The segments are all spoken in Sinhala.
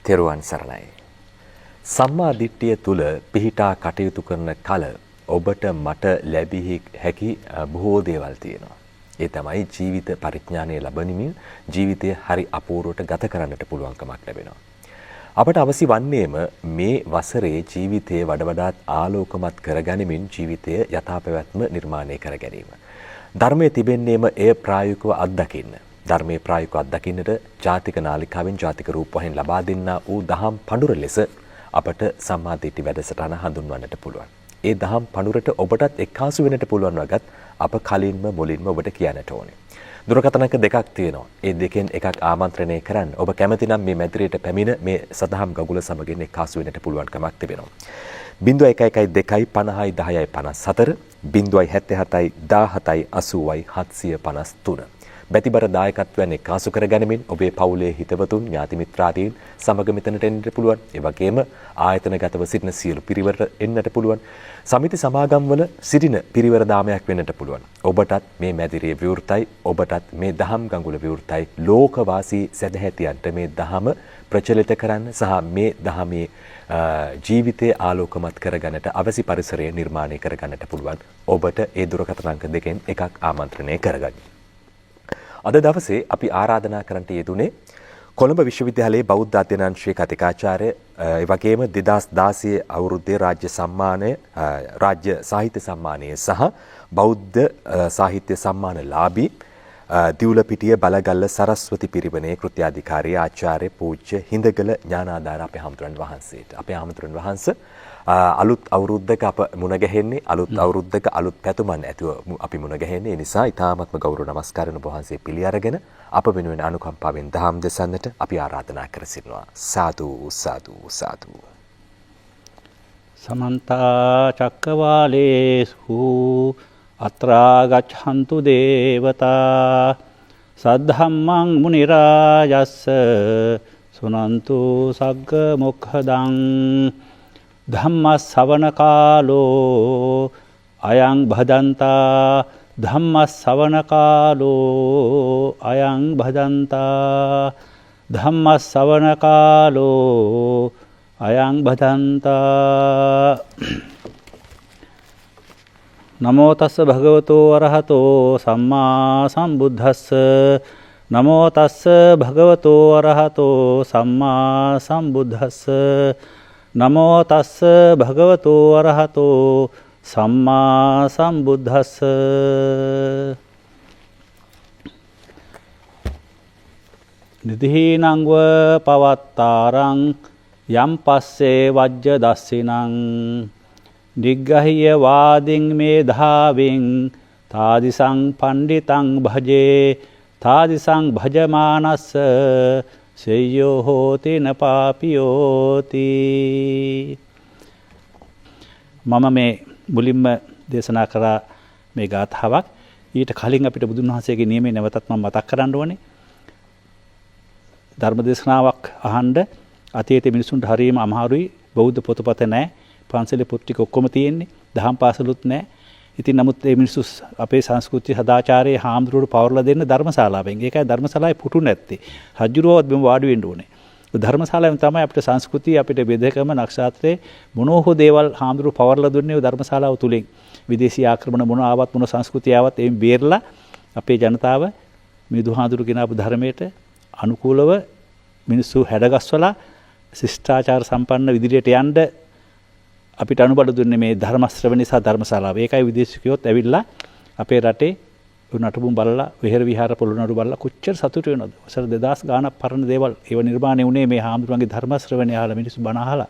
තෙරුවන් සරණයි. සම්මා දිට්ඨිය තුල පිහිටා කටයුතු කරන කල ඔබට මට ලැබී හැකි බොහෝ දේවල් තියෙනවා. ඒ තමයි ජීවිත පරිඥානය ලැබෙනිමින් ජීවිතය හරි අපූර්වට ගත කරන්නට පුළුවන්කමක් ලැබෙනවා. අපට අවශ්‍ය වන්නේම මේ වසරේ ජීවිතය වඩාත් ආලෝකමත් කරගනිමින් ජීවිතය යථා පැවැත්ම නිර්මාණය කර ගැනීම. ධර්මයේ තිබෙන්නේම එය ප්‍රායෝගිකව අත්දකින්න. ධර්මයේ ප්‍රායෝගිකව අත්දකින්නට ජාතික නාලිකාවෙන් ජාතික රූපවාහිනියෙන් ලබා දෙන්නා වූ දහම් පඬුර ලෙස අපට සම්මා දිට්ඨි වැඩසටහන හඳුන්වන්නට පුළුවන්. ඒ දහම් පඬුරට ඔබටත් එක්කාසු වෙන්නට පුළුවන් වගත් අප කලින්ම මුලින්ම ඔබට කියන්නට ඕනේ. දුරකථනක දෙකක් තියෙනවා. ඒ දෙකෙන් එකක් ආමන්ත්‍රණය කරන්න. ඔබ කැමති නම් මේ මැදිරියට පැමිණ මේ සදහම් ගගුල සමගින් එක්කාසු වෙන්නට පුළුවන්කමක් තිබෙනවා. 0112 50 10 54 077 17 80 753 බැතිබර දායකත්වයන් එක්කාසු කර ගැනීමෙන් ඔබේ පවුලේ හිතවතුන් ඥාති මිත්‍රාදීන් සමග මෙතනට එන්නට පුළුවන්. ඒ වගේම ආයතනගතව සිටින සියලු පිරිවරට එන්නට පුළුවන්. සමිති සමාගම්වල සිටින පිරිවර දාමයක් වෙන්නට පුළුවන්. ඔබටත් මේ මැදිරිය විවෘතයි. ඔබටත් මේ දහම් ගඟුල විවෘතයි. ලෝකවාසී සදැහැතියන්ට මේ දහම ප්‍රචලිත කරන්න සහ මේ දහමේ ජීවිතයේ ආලෝකමත් කරගන්නට අවශ්‍ය පරිසරය නිර්මාණය කරගන්නට පුළුවන්. ඔබට ඒ දුරකථන අංක දෙකෙන් එකක් ආමන්ත්‍රණය කරගන්න. අද දවසේ අපි ආරාධනා කරන්නට යෙදුනේ කොළඹ විශ්වවිද්‍යාලයේ බෞද්ධ අධ්‍යනාංශයේ කතිකාචාර්ය ඒ වගේම 2016 අවුරුද්දේ රාජ්‍ය සම්මානය රාජ්‍ය සාහිත්‍ය සම්මානය සහ බෞද්ධ සාහිත්‍ය සම්මානලාභී දිවුලපිටිය බලගල්ල සරස්වති පිරිවෙනේ කෘත්‍යාධිකාරී ආචාර්ය පූජ්‍ය හිඳගල ඥානාදාර අපේ හාමුදුරන් වහන්සේට අපේ හාමුදුරන් වහන්සේ අලුත් අවුරුද්දක අප මුණ ගැහෙන්නේ අලුත් අවුරුද්දක අලුත් පැතුමන් ඇතුව අපි මුණ ගැහෙන්නේ. ඒ නිසා ඊ타ත්ම ගෞරව නමස්කාරන වහන්සේ පිළි අරගෙන අප වෙනුවෙන් අනුකම්පාවෙන් දහම් දෙසන්නට අපි ආරාධනා කර සිටිනවා. සාදු සාදු සාදු. සමන්ත චක්කවාලේසු අත්‍රා ගච්ඡන්තු දේවතා සද්ධම්මං මුනි රාජස්ස සුනන්තු සග්ග මොක්ඛදං ධම්ම ශ්‍රවණ කාලෝ අයං භදන්තා ධම්ම ශ්‍රවණ කාලෝ අයං භදන්තා ධම්ම ශ්‍රවණ කාලෝ අයං භදන්තා නමෝ තස්ස භගවතෝ අරහතෝ සම්මා සම්බුද්දස්ස නමෝ තස්ස භගවතෝ අරහතෝ සම්මා සම්බුද්දස්ස නමෝ තස්ස භගවතෝ අරහතෝ සම්මා සම්බුද්දස්ස නිදීනංව පවත්තාරං යම් පස්සේ වජ්ජ දස්සිනං නිග්ගහිය වාදින් මේ ධාවින් තාදිසං පණ්ඩිතං භජේ තාදිසං භජමානස්ස සෙය්‍යෝ හෝති නපාපියෝති. මම මේ මුලින්ම දේශනා කරා මේ ගාථාවක්. ඊට කලින් අපිට බුදුන් වහන්සේගේ නියමයේ නැවතත් මම මතක් කරන්න ඕනේ. ධර්ම දේශනාවක් අහන්න අතීතයේ මිනිසුන්ට හරියම අමාරුයි. බෞද්ධ පොතපත නැහැ. පන්සලේ පොත් ටික ඔක්කොම තියෙන්නේ. දහම් පාසලුත් නැහැ. ඉතින් නමුත් මේ මිනිස්සු අපේ සංස්කෘතිය සදාචාරයේ හාමුදුරුවෝ පවර්ලා දෙන්න ධර්මශාලාවෙන්. ඒකයි ධර්මශාලාවේ පුටු නැත්තේ. රජුරවත් බෙම වාඩි වෙන්න ඕනේ. ධර්මශාලාවෙන් තමයි අපිට සංස්කෘතිය අපිට බෙදකම නක්ෂත්‍රයේ මොනෝහෝ දේවල් හාමුදුරුවෝ පවර්ලා දුන්නේ ධර්මශාලාව තුලින්. විදේශී ආක්‍රමණ මොන ආවත් මොන සංස්කෘතිය ආවත් එයින් බේරලා අපේ ජනතාව මේ දුහාඳුරු ගෙනාපු ධර්මයට අනුකූලව මිනිස්සු හැඩගස්වලා ශිෂ්ටාචාර සම්පන්න විදිහට යන්න අපිට අනුබල දුන්නේ මේ ධර්ම ශ්‍රවණය සහ ධර්මශාලාව. ඒකයි විදේශිකයෝත් ඇවිල්ලා අපේ රටේ නටබුන් බලලා විහෙර විහාර පොළොන්නරු බලලා කොච්චර සතුටු වෙනවද? වසර 2000 ගාණක් පරණ දේවල් ඒව නිර්මාණය වුණේ මේ හාමුදුරුවන්ගේ ධර්ම ශ්‍රවණය අහලා මිනිස්සු බණ අහලා.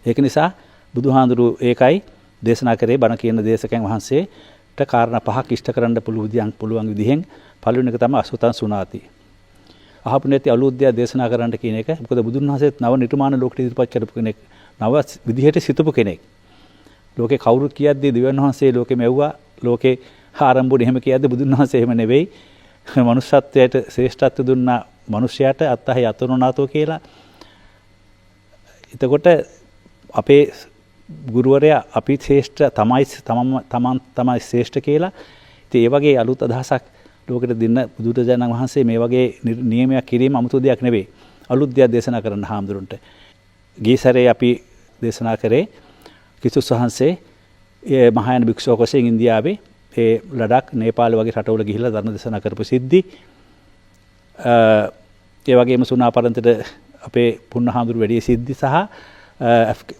ඒක නිසා බුදුහාඳුරු ඒකයි දේශනා කරේ බණ කියන දේශකයන් වහන්සේට කාරණා පහක් ඉෂ්ට කරන්න පුළුවන් විදිහෙන් පළවෙනි එක තමයි අසුතං සුනාති. අහපු නැති අලුත් දේ දේශනා කරන්න කියන එක. මොකද බුදුන් වහන්සේත් නව නිර්මාණ ලෝකෙට ඉදිරිපත් කරපු කෙනෙක්. නව විදිහට සිතපු කෙනෙක්. ලෝකේ කවුරුත් කියද්දී දෙවියන් වහන්සේ ලෝකෙ මෙව්වා. ලෝකේ ආරම්භුනේ එහෙම කියද්දී බුදුන් වහන්සේ එහෙම නෙවෙයි. මනුෂ්‍යත්වයට ශ්‍රේෂ්ඨත්ව දුන්නා මිනිසයාට අත්තහේ යතනෝනාතෝ කියලා. එතකොට අපේ ගුරුවරයා අපි ශ්‍රේෂ්ඨ තමයි ශ්‍රේෂ්ඨ කියලා. ඉතින් ඒ වගේ අලුත් අදහසක් ලෝකෙට දෙන්න බුදුරජාණන් වහන්සේ මේ වගේ නියමයක් කිරීම 아무තු දෙයක් නෙවෙයි. අලුත් දෙයක් දේශනා කරන්න හාමුදුරන්ට. ගිය සැරේ අපි දේශනා කරේ කිසුස් වහන්සේ මහායාන භික්ෂුවක් වශයෙන් ඉන්දියාවේ ඒ ලඩක් නේපාල වගේ රටවල ගිහිල්ලා ධර්ම දේශනා කරපු සිද්ධි. ඒ වගේම සුණාපරන්තට අපේ පුන්නහාමුදුරු වැඩි සිද්ධි සහ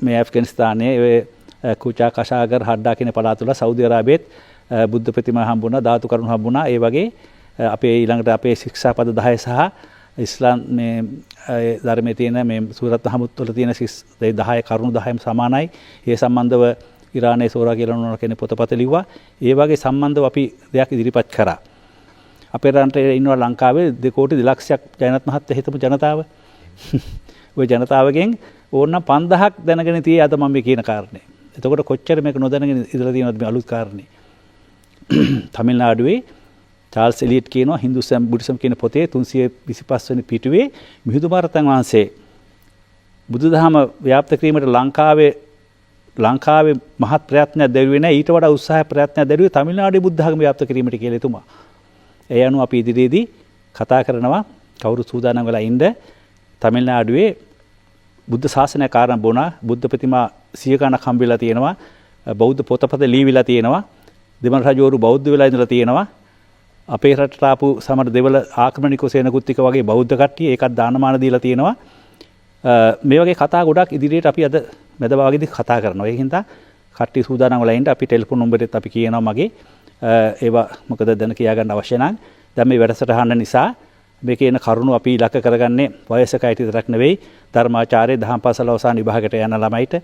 මේ ඇෆ්ගනිස්තානයේ ඒ කුචා කෂාගර් හඩ්ඩා කියන පළාත වල සෞදි අරාබියේත් බුද්ධ ප්‍රතිමා හම්බුණා, ධාතු කරුණු හම්බුණා. ඒ වගේ අපේ ඊළඟට අපේ ශික්ෂාපද 10 සහ ඉස්ලාම් මේ ධර්මයේ තියෙන මේ සූරත් මහමුත් වල තියෙන 10 කරුණු 10ම සමානයි. ඒ සම්බන්ධව ඉරානයේ සෝරා කියලා නෝන කෙනෙක් පොතපත ලිව්වා. ඒ වගේ සම්බන්ධව අපි දෙයක් ඉදිරිපත් කරා. අපේ රටේ ඉන්නවා ලංකාවේ 2 කෝටි 2 ලක්ෂයක් ජයනත් මහත්තයා හිතමු ජනතාව. ওই ජනතාවගෙන් ඕනනම් 5000ක් දැනගෙන තියෙයි අද මම මේ කියන කාරණේ. එතකොට කොච්චර මේක නොදැනගෙන ඉඳලා තියෙනවද මේ අලුත් කාරණේ. තමිල්නාඩුවේ චාල්ස් එලියට් කියනවා හින්දුසම් බුද්දිසම් කියන පොතේ 325 වෙනි පිටුවේ මිහිඳු මහරහතන් වහන්සේ බුදුදහම ව්‍යාප්ත කිරීමට ලංකාවේ මහත් ප්‍රයත්නයක් දැරුවේ නැහැ. ඊට වඩා උත්සාහ ප්‍රයත්නයක් දැරුවේ තමිල්නාඩුවේ බුද්ධ ධර්ම ව්‍යාප්ත කිරීමට කියලා එතුමා. ඒ අනුව අපි ඉදිරියේදී කතා කරනවා කවුරු සූදානම් වෙලා ඉන්න තමිල්නාඩුවේ බුද්ධ ශාසනය කාරණා බොනා බුද්ධ ප්‍රතිමා 100 ගණක් හම්බෙලා තියෙනවා. බෞද්ධ පොතපත ලියවිලා තියෙනවා. දෙමළ රජවරු බෞද්ධ වෙලා ඉඳලා තියෙනවා. අපේ රටට ආපු සමහර දෙවල ආක්‍රමණිකව සේනකුත්තික වගේ බෞද්ධ කට්ටිය ඒකත් දානමාන දීලා තියෙනවා. මේ වගේ කතා ගොඩක් ඉදිරියට අපි අද මැද භාගෙදී කතා කරනවා. ඒකින්ද කට්ටිය සූදානම් වෙලා ඉන්න අපි ටෙලිෆෝන් නම්බරෙත් අපි කියනවා මගේ ඒවා මොකද දැන කියා ගන්න අවශ්‍ය නම් දැන් මේ වැඩසටහන නිසා මේකේ එන කරුණු අපි ඉලක්ක කරගන්නේ වයසක අයට විතරක් නෙවෙයි ධර්මාචාර්ය දහම් පාසල අවසාන විභාගයට යන ළමයිට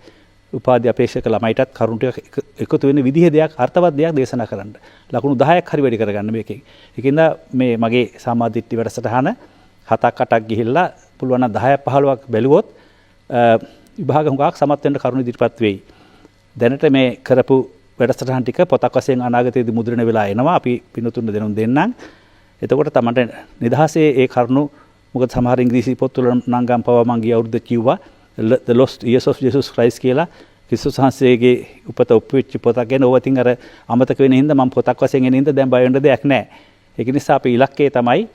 උපාධි අපේක්ෂක ළමයිටත් කරුණු ටික එකතු වෙන විදිහේ දෙයක් අර්ථවත් දෙයක් දේශනා කරන්න. ලකුණු 10ක් හරි වැඩි කරගන්න මේකෙන්. ඒකින්ද මේ මගේ සම්මාදිට්ඨි වැඩසටහන 7ක් 8ක් ගිහිල්ලා පුළුවන් නම් 10ක් 15ක් බැලුවොත් විභාග හුඟක් සමත් වෙන්න කරුණු ඉදිරිපත් වෙයි. දැනට මේ කරපු වැඩසටහන් ටික පොතක් වශයෙන් අනාගතයේදී මුද්‍රණය වෙලා එනවා. අපි පින්තුන් දෙනුම් දෙන්නම්. එතකොට තමයි නිදහසේ ඒ කරුණු මොකද සමහර ඉංග්‍රීසි පොත්වල නම් ගම් පවා මං ගිය අවුරුද්ද කිව්වා The Lost Years of Jesus Christ කියලා ක්‍රිස්තුස් වහන්සේගේ උපත ඔප්පුවෙච්ච පොතක් ගැන ඕවා තින් අර අමතක වෙන හින්දා මම පොතක් වශයෙන් එන හින්දා දැන් බය වෙන්න දෙයක් නැහැ. ඒක නිසා අපේ ඉලක්කය තමයි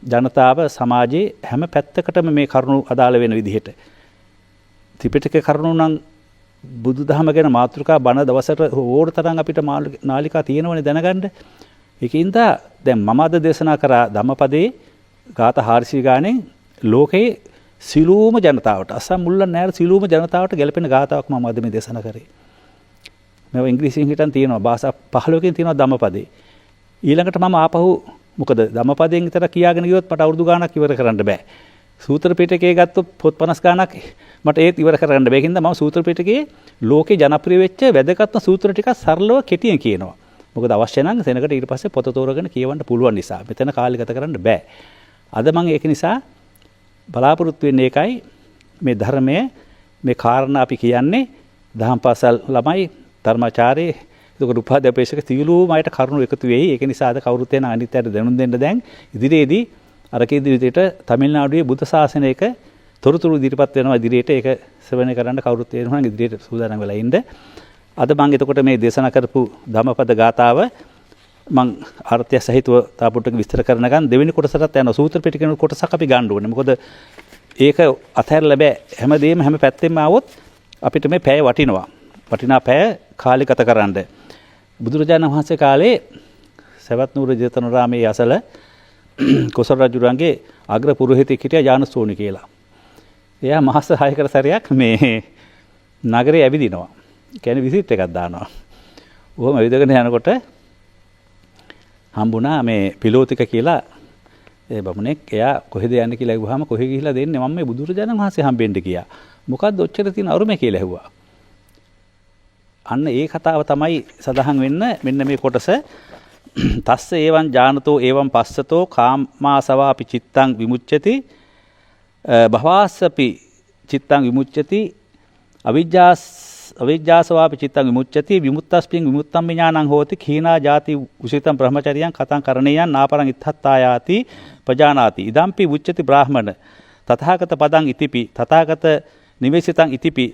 ජනතාව සමාජයේ හැම පැත්තකටම මේ කරුණු අදාළ වෙන විදිහට ත්‍රිපිටක කරුණු නම් බුදුදහම ගැන මාතෘකා බණ දවසට ඕන තරම් අපිට නාලිකා තියෙනවනේ දැනගන්න. ඒකින්ද දැන් මම අද දේශනා කරා ධම්මපදයේ ගාථා 400 ගානෙන් ලෝකේ සිළුම ජනතාවට අසම් මුල්ලන් නැර සිළුම ජනතාවට ගැලපෙන ගාථාවක් මම අද මේ දේශනා කරේ. මේවා ඉංග්‍රීසියෙන් හිටන් තියෙනවා භාෂා 15කින් තියෙනවා ධම්මපදේ. ඊළඟට මම ආපහු මොකද ධම්මපදයෙන් විතර කියාගෙන ගියොත් මට අවුරුදු ගාණක් ඉවර කරන්න බෑ. සූත්‍ර පිටකයේ ගත්තොත් පොත් 50 ගාණක් මට ඒත් ඉවර කරන්න බෑ. ඒකින්ද මම සූත්‍ර පිටකයේ ලෝකේ ජනප්‍රිය වෙච්ච වැදගත්ම සූත්‍ර ටිකක් සරලව කෙටියෙන් කියනවා. මොකද අවශ්‍ය නම් සෙනකට ඊට පස්සේ පොත තෝරගෙන කියවන්න පුළුවන් නිසා. මෙතන කාලය ගත කරන්න බෑ. අද මම ඒක නිසා බලාපොරොත්තු වෙන්නේ ඒකයි මේ ධර්මයේ මේ කාරණා අපි කියන්නේ දහම් පාසල් ළමයි ධර්මාචාර්ය එතකොට උපාධි අපේක්ෂක සියලුම අයට කරුණු එකතු වෙයි. ඒක නිසා අද කවුරුත් වෙන අනිත්‍යයට දැනුම් දෙන්න දැන් ඉදිරියේදී අර කීදී විදිහට තමිල්නාඩුවේ බුද්ධ ශාසනයක තොරතුරු ඉදිරිපත් වෙනවා. ඉදිරියට ඒක ශ්‍රවණය කරන්න කවුරුත් වෙනවා නම් ඉදිරියට සූදානම් වෙලා ඉන්න. අද මම එතකොට මේ දේශනා කරපු ධම්මපද ගාථාව මම අර්ථය සහිතව තාපොට්ටක විස්තර කරන ගමන් දෙවෙනි කොටසටත් යනවා. සූත්‍ර පිටකේ කොටසක් අපි ගන්න ඕනේ. මොකද ඒක අතහැරලා බෑ. හැමදේම හැම පැත්තෙම ආවොත් අපිට මේ පැය වටිනවා. වටිනා පැය කාලේ ගත කරන්න. බුදුරජාණන් වහන්සේ කාලේ සවැත් නුවර ජේතවනාරාමයේ අසල කොසල් රජුරන්ගේ අග්‍ර පුරোহিතෙක් හිටියා ජානසෝනි කියලා. එයා මාස 6කට සැරයක් මේ නගරේ ඇවිදිනවා. කියන්නේ විසිට් එකක් දානවා. ඔහොම ඇවිදගෙන යනකොට හම්බුණා මේ පිලෝතික කියලා ඒ බමුණෙක්. එයා කොහෙද යන්නේ කියලා අහුවාම කොහෙ ගිහිලා දෙන්නේ මම මේ බුදුරජාණන් වහන්සේ හම්බෙන්න ගියා. මොකද්ද ඔච්චර තියෙන අරුමේ කියලා ඇහුවා. අන්න ඒ කතාව තමයි සඳහන් වෙන්න මෙන්න මේ කොටස. තස්ස ඒවං ඥානතෝ ඒවං පස්සතෝ කාමාසවාපි චිත්තං විමුච්ඡති භවාස්සපි චිත්තං විමුච්ඡති අවිජ්ජාසවාපි චිත්තං විමුච්ඡති විමුක්තස්මින් විමුක්තම් ඥානං හෝති khīnā jāti උසිතං බ්‍රහ්මචරියං කතං කරණේයං නාපරං ඉත්තත්තායාති පජානාති ඉදම්පි උච්චති බ්‍රාහමණ තථාගත පදං ඉතිපි තථාගත නිවේසිතං ඉතිපි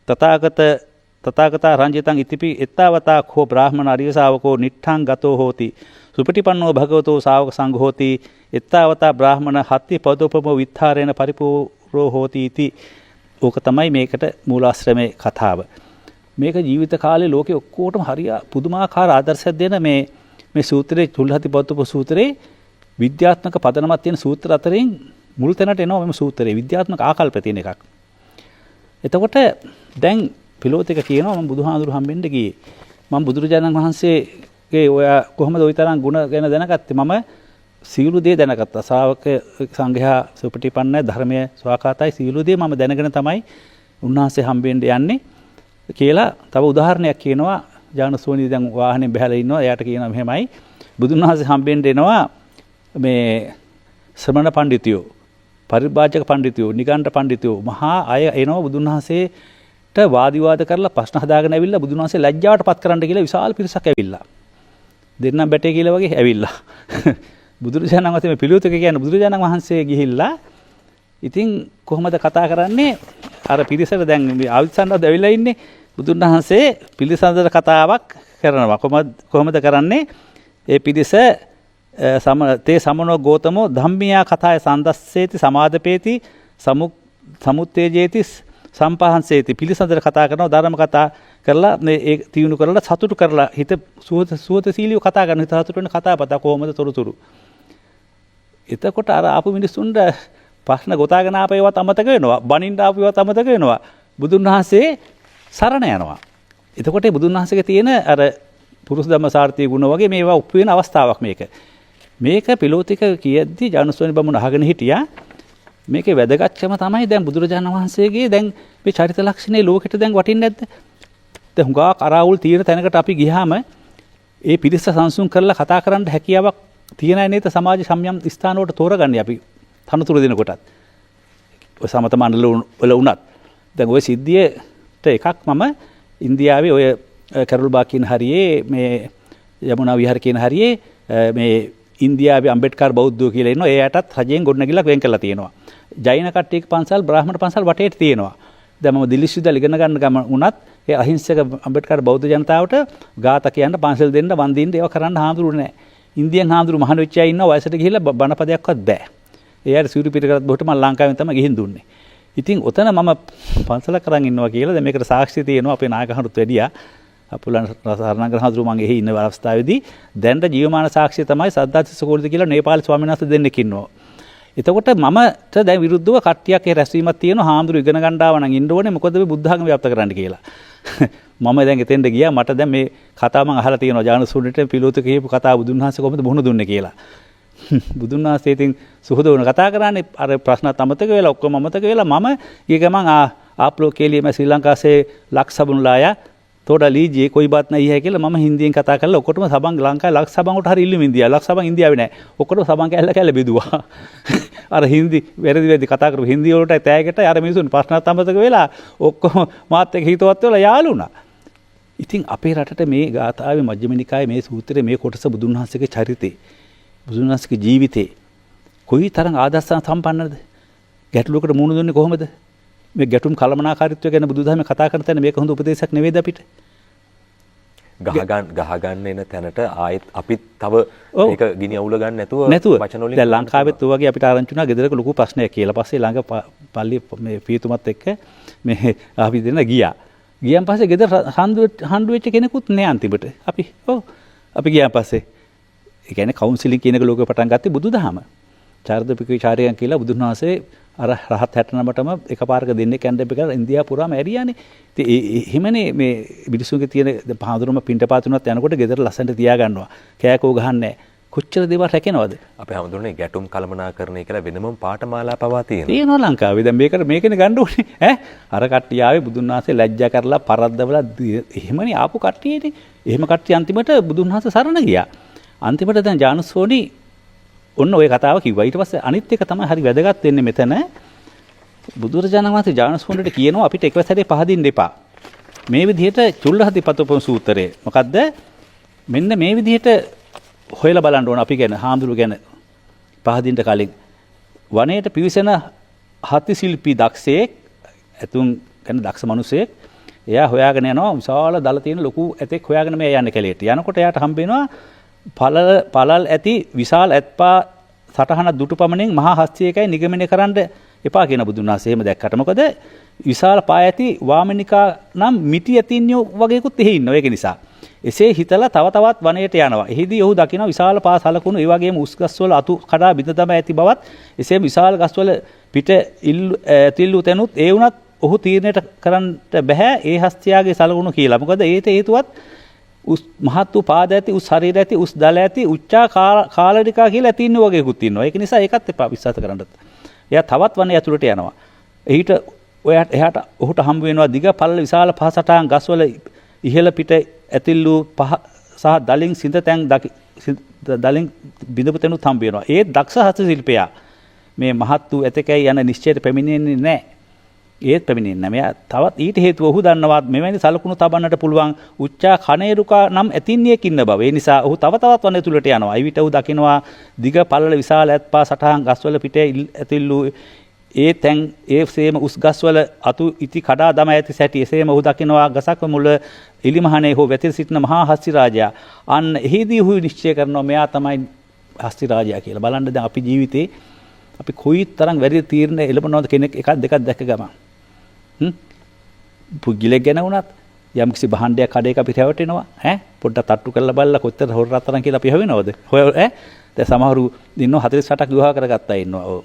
තථාගතා රංජිතං ඉතිපි එත්තාවතා කෝ බ්‍රාහමණ අරිය ශාවකෝ නිට්ඨං ගතෝ හෝති සුපටිපන්නෝ භගවතෝ ශාවක සංඝෝති එත්තාවතා බ්‍රාහමණ හත්ති පදෝපම විත්තරේන පරිපූර්ණෝ හෝති इति. ඕක තමයි මේකට මූලාශ්‍රමේ කතාව. මේක ජීවිත කාලේ ලෝකේ ඔක්කොටම හරිය පුදුමාකාර ආදර්ශයක් දෙන මේ සූත්‍රයේ චුල්ලහතිපව්වප සූත්‍රයේ විද්‍යාත්මක පදනමක් තියෙන සූත්‍ර අතරින් මුල් තැනට එනවා මේ සූත්‍රයේ විද්‍යාත්මක ආකල්ප තියෙන එකක්. එතකොට දැන් පිලෝතික කියනවා මම බුදුහාඳුරු හම්බෙන්න ගියේ. මම බුදුරජාණන් වහන්සේගේ ඔය කොහොමද ওই තරම් ගුණ ගැන දැනගත්තේ? මම සීල දේ දැනගත්තා. ශ්‍රාවක සංඝයා සුපටිපන්න ධර්මයේ ස්වාකාතයි සීල දේ මම දැනගෙන තමයි උන්වහන්සේ හම්බෙන්න යන්නේ කියලා තව උදාහරණයක් කියනවා. ජානසෝනි දැන් වාහනේ බහැලා ඉන්නවා. එයාට කියනවා මෙහෙමයි. බුදුන් වහන්සේ හම්බෙන්න එනවා මේ ශ්‍රමණ පඬිතුයෝ, පරිබ්‍රාජක පඬිතුයෝ, නිගණ්ඨ පඬිතුයෝ මහා අය එනවා බුදුන් වහන්සේට වාද විවාද කරලා ප්‍රශ්න හදාගෙන ඇවිල්ලා බුදුන් වහන්සේ ලැජ්ජාවට පත් කරන්න කියලා විශාල පිරිසක් ඇවිල්ලා. දෙන්නම් බැටේ කියලා වගේ ඇවිල්ලා. බුදුරජාණන් වහන්සේ මේ පිළිවෙතක කියන්නේ බුදුරජාණන් වහන්සේ ගිහිල්ලා ඉතින් කොහොමද කතා කරන්නේ? අර පිරිසට දැන් මේ ආවිත්සන්නත් ඇවිල්ලා ඉන්නේ. බුදුන් වහන්සේ පිළිසඳර කතාවක් කරනවා. කොහොමද කරන්නේ? ඒ පිරිස තේ සමනෝ ගෝතමෝ ධම්මියා කතාය සන්දස්සේති සමාදපේති සමුත්තේජේති සම්පහන්සේති. පිළිසඳර කතා කරනවා, ධර්ම කතා කරලා මේ ඒ තියුණු කරලා සතුටු කරලා හිත සුවතශීලීව කතා කරන හිත සතුටු වෙන කතා බතා කොහොමද තොරතුරු. එතකොට අර ආපු මිනිස්සුන්ට ප්‍රශ්න ගොතාගෙන ආපේවත් අමතක වෙනවා, බනින්න ආපේවත් අමතක වෙනවා. බුදුන් වහන්සේ සරණ යනවා. එතකොට බුදුන් වහන්සේගේ තියෙන අර පුරුෂ ධම්ම සාර්ථී ගුණ වගේ මේවා උප් වෙන අවස්ථාවක් මේක. මේක පිලෝතික කියද්දි ජානසෝනි බමුණ අහගෙන හිටියා. මේකේ වැදගත්කම තමයි දැන් බුදුරජාණන් වහන්සේගේ දැන් මේ චරිත ලක්ෂණේ ලෝකෙට දැන් වටින්නේ නැද්ද? දැන් හුඟා කරාවුල් තීර තැනකට අපි ගියාම ඒ පිරිස සංසුන් කරලා කතා කරන්න හැකියාවක් තියෙන අය නේද සමාජ සම්යම් ස්ථාන වලට තෝරගන්නේ අපි තනතුරු දෙනකොටත්. ඔය සමත මණ්ඩල වල වුණත් දැන් ওই සිද්ධියට එකක් මම ඉන්දියාවේ ඔය කැරොල් බා කියන හරියේ මේ යමුනා විහාර කියන හරියේ මේ ඉන්දියාවේ අම්බෙඩ්කර් බෞද්ධයෝ කියලා ඉන්නවා. එයාටත් රජයෙන් ගොඩනැගිල්ලක් වෙන් කරලා තියෙනවා. ජෛන කට්ටියක පන්සල්, බ්‍රාහ්මණ පන්සල් වටේට තියෙනවා. දැන් මම දිල්ලි විශ්වවිද්‍යාලෙ ඉගෙන ගන්න ගම වුණත් ඒ අහිංසක අම්බෙඩ්කර් බෞද්ධ ජනතාවට ගාථා කියන්න, පන්සල් දෙන්න, වන්දින්න ඒවා කරන්න හාමුදුරු නැහැ. ඉන්දියන් හාමුදුරු මහාන වෙච්ච අය ඉන්නවා වයසට ගිහිල්ලා බණපදයක්වත් බෑ. එයාට සිවුරු පිට කරත් බොහොට මම ලංකාවෙන් තමයි ගිහින් දුන්නේ. ඉතින් ඔතන මම පන්සල කරන් ඉන්නවා කියලා දැන් මේකට සාක්ෂි තියෙනවා අපේ නායකහරුත් වැඩියා. අපුලන් රසාරණංගර හඳුරු මම එහි ඉන්න අවස්ථාවේදී දැන්ට ජීවමාන සාක්ෂිය තමයි සද්දාති සකෝලිද කියලා නේපාල ස්වාමීන් වහන්සේ දෙන්නෙක් ඉන්නවා. එතකොට මමට දැන් විරුද්ධව කට්ටියක් ඒ රැස්වීමක් තියෙනවා. හාමුදුරු ඉගෙන ගන්න ආව නම් ඉන්න ඕනේ. මොකද මේ බුද්ධ ධර්ම ව්‍යාප්ත කරන්න කියලා. මම දැන් එතෙන්ට ගියා. මට දැන් මේ කතාව මම අහලා තියෙනවා. ජානසුන්ට පිළිවෙත කියපු කතාව බුදුන් වහන්සේ කොහොමද මුහුණ දුන්නේ කියලා. බුදුන් වහන්සේ ඉතින් සුහදවන කතා කරන්නේ අර ප්‍රශ්නත් අමතක වෙලා ඔක්කොම අමතක වෙලා මම ගිය ගමන් आप लोग के लिए मैं श्रीलंका से लाख साबुन लाया थोड़ा लीजिए कोई बात नहीं है කියලා මම හින්දියෙන් කතා කරලා ඔක්කොටම සබන් ලංකාවේ ලක්ෂ සබන් උට හරි ඉල්ලුම ඉන්දියාව ලක්ෂ සබන් ඉන්දියාවේ නැහැ ඔක්කොටම සබන් කැල්ල බෙදුවා අර හින්දි වැරදි කතා කරපු හින්දි වලට තෑගට අර මිනිසුන් ප්‍රශ්නත් අමතක වෙලා ඔක්කොම මාත් එක්ක හිතවත් වෙලා යාළු වුණා. ඉතින් අපේ රටට මේ ගාථාවේ මජ්ක්‍ධිම නිකායේ මේ සූත්‍රයේ මේ කොටස බුදුන් වහන්සේගේ චරිතේ බුදුන් වහන්සේගේ ජීවිතේ කොයි තරම් ආදර්ශ සම්පන්නද? ගැටලුවකට මුහුණ දුන්නේ කොහොමද? මේ ගැටුම් කළමනාකාරීත්වය ගැන බුදුදහමේ කතා කරන තැන මේක හොඳ උපදේශයක් නෙවෙයිද අපිට? ගහගන්න එන තැනට ආයෙත් අපිත් තව මේක ගිනි අවුල ගන්න නැතුව වචන වලින් දැන් ලංකාවෙත් ඔය වගේ අපිට ආරංචි වුණා ගෙදරක ලොකු ප්‍රශ්නයක් කියලා. පස්සේ ළඟ පල්ලි මේ පීතුමත් එක්ක මේ අපි දෙන්න ගියා. ගියන් පස්සේ ගෙදර හඬු වෙච්ච කෙනෙකුත් නෑ අන්තිමට. අපි ගියන් පස්සේ ඒ කියන්නේ කවුන්සිලින් කියන එක ලෝකෙ පටන් ගත්තේ බුදුදහම. චාරිත්‍රිකචාරයන් කියලා බුදුන් වහන්සේ අර රහත් 69ටම එකපාරක දෙන්නේ කැන්ඩප් එක ඉන්දියාව පුරාම ඇරියානේ. ඉතින් එහෙමනේ මේ මිනිසුන්ගේ තියෙන පහඳුරම පින්ටපාත උනත් යනකොට ගෙදර ලස්සනට තියා ගන්නවා. කෑකෝ ගහන්නේ නැහැ. කොච්චර දේවල් රැකෙනවද? අපේ හැමදෙරෝනේ ගැටුම් කළමනාකරණය කියලා වෙනම පාඨමාලා පවා තියෙනවා. තියෙනවා ලංකාවේ. දැන් මේකනේ ගන්න ඕනේ. අර කට්ටිය ආවේ බුදුන් වහන්සේ ලැජ්ජා කරලා පරද්දවලා එහෙමනේ ආපු කට්ටියනේ. එහෙම කට්ටිය අන්තිමට බුදුන් වහන්සේ සරණ ගියා. අන්තිමට දැන් ජානුස්සෝනි ඔන්න ඔය කතාව කිව්වා. ඊට පස්සේ අනිත් එක තමයි හරි වැදගත් වෙන්නේ මෙතන. බුදුරජාණන් වහන්සේ ජානුස්සෝනිට කියනවා අපිට එකවර සැරේ පහදින්න එපා. මේ විදිහට චුල්ලහතිපතෝපම සූත්‍රයේ මොකද්ද? මෙන්න මේ විදිහට හොයලා බලන්න ඕන අපි ගැන හාමුදුරු ගැන පහදින්න කලින් වනයේට පිවිසෙන හති ශිල්පී දක්ෂයෙක් ඇතුන් ගැන දක්ෂ මිනිසෙක් එයා හොයාගෙන යනවා විශාල දල තියෙන ලොකු ඇතෙක් හොයාගෙන මේ යන්නේ කැලේට. යනකොට එයාට හම්බ වෙනවා පළල් ඇති විශාල ඇත්පා සටහන දුටු පමණින් මහා හස්තියකයි නිගමනය කරන්න එපා කියන බුදුන් වහන්සේ එහෙම දැක්කට. මොකද විශාල පාය ඇති වාමනිකා නම් මිටි ඇතින්යෝ වගේකුත් එහි ඉන්නවා. ඒක නිසා එසේ හිතලා තව තවත් වනයේට යනවා. එහිදී ඔහු දකිනවා විශාල පා සලකුණු ඒ වගේම උස් ගස්වල අතු කඩා බිඳ තබා ඇති බවත් එසේම විශාල ගස්වල පිට ඇතිල්ලු තැනුත් ඒ වුණත් ඔහු තීරණයට කරන්න බෑ ඒ හස්තියාගේ සලකුණු කියලා. මොකද ඒට හේතුවත් උස් මහත් වූ පාද ඇති උස් ශරීර ඇති උස් දල ඇති උච්චා කාලනිකා කියලා ඇති ඉන්න වගේකුත් ඉන්නවා. ඒක නිසා ඒකත් එපා විශ්වාස කරන්නත්. එයා තවත් වනයේ ඇතුළට යනවා. එහිට ඔයාට එහාට ඔහුට හම්බ වෙනවා දිග පළල විශාල පහසටහන් ගස්වල ඉහළ පිට ඇතිල්ලු පහ සහ දලින් සිඳ තැන් දලින් බිඳපු තැනුත් හම්බ වෙනවා. ඒ දක්ෂ හස්ත ශිල්පියා මේ මහත් වූ ඇතකයි යන නිශ්චයට පැමිණෙන්නේ නැහැ. ඒත් පැමිණෙන්නේ නැහැ. මෙයා තවත් ඊට හේතුව ඔහු දන්නවා මෙවැනි සලකුණු තබන්නට පුළුවන් උච්චා කණේරුකා නම් ඇතින්නියෙක් ඉන්න බව. ඒ නිසා ඔහු තව තවත් වනය තුලට යනවා. ඊවිත ඔහු දකිනවා දිග පළල විශාල ඇත්පා සටහන් ගස්වල පිටේ ඇතිල්ලු ඒ තැන් ඒසේම උස් ගස්වල අතු ඉති කඩා දම ඇති සැටි එසේම ඔහු දකිනවා ගසක මුල ඉලිමහනේ හෝ වැතිර සිටින මහා හස්ති රාජයා. අන්න එහිදී ඔහු නිශ්චය කරනවා මෙයා තමයි හස්ති රාජයා කියලා. බලන්න දැන් අපි ජීවිතේ අපි කොයිතරම් වැඩි තීරණ එළඹනවද කෙනෙක් එකක් දෙකක් දැක්ක ගමන්. පුද්ගලයෙක් ගැන වුණත් යම්කිසි භාණ්ඩයක් කඩේක අපි රැවටෙනවා. පොඩ්ඩක් තට්ටු කරලා බලලා කොච්චර හොර රත්තරන් කියලා අපි හොයනවද? දැන් සමහරු ඉන්නවා 48ක් විවාහ කරගත්තා ඉන්නවා.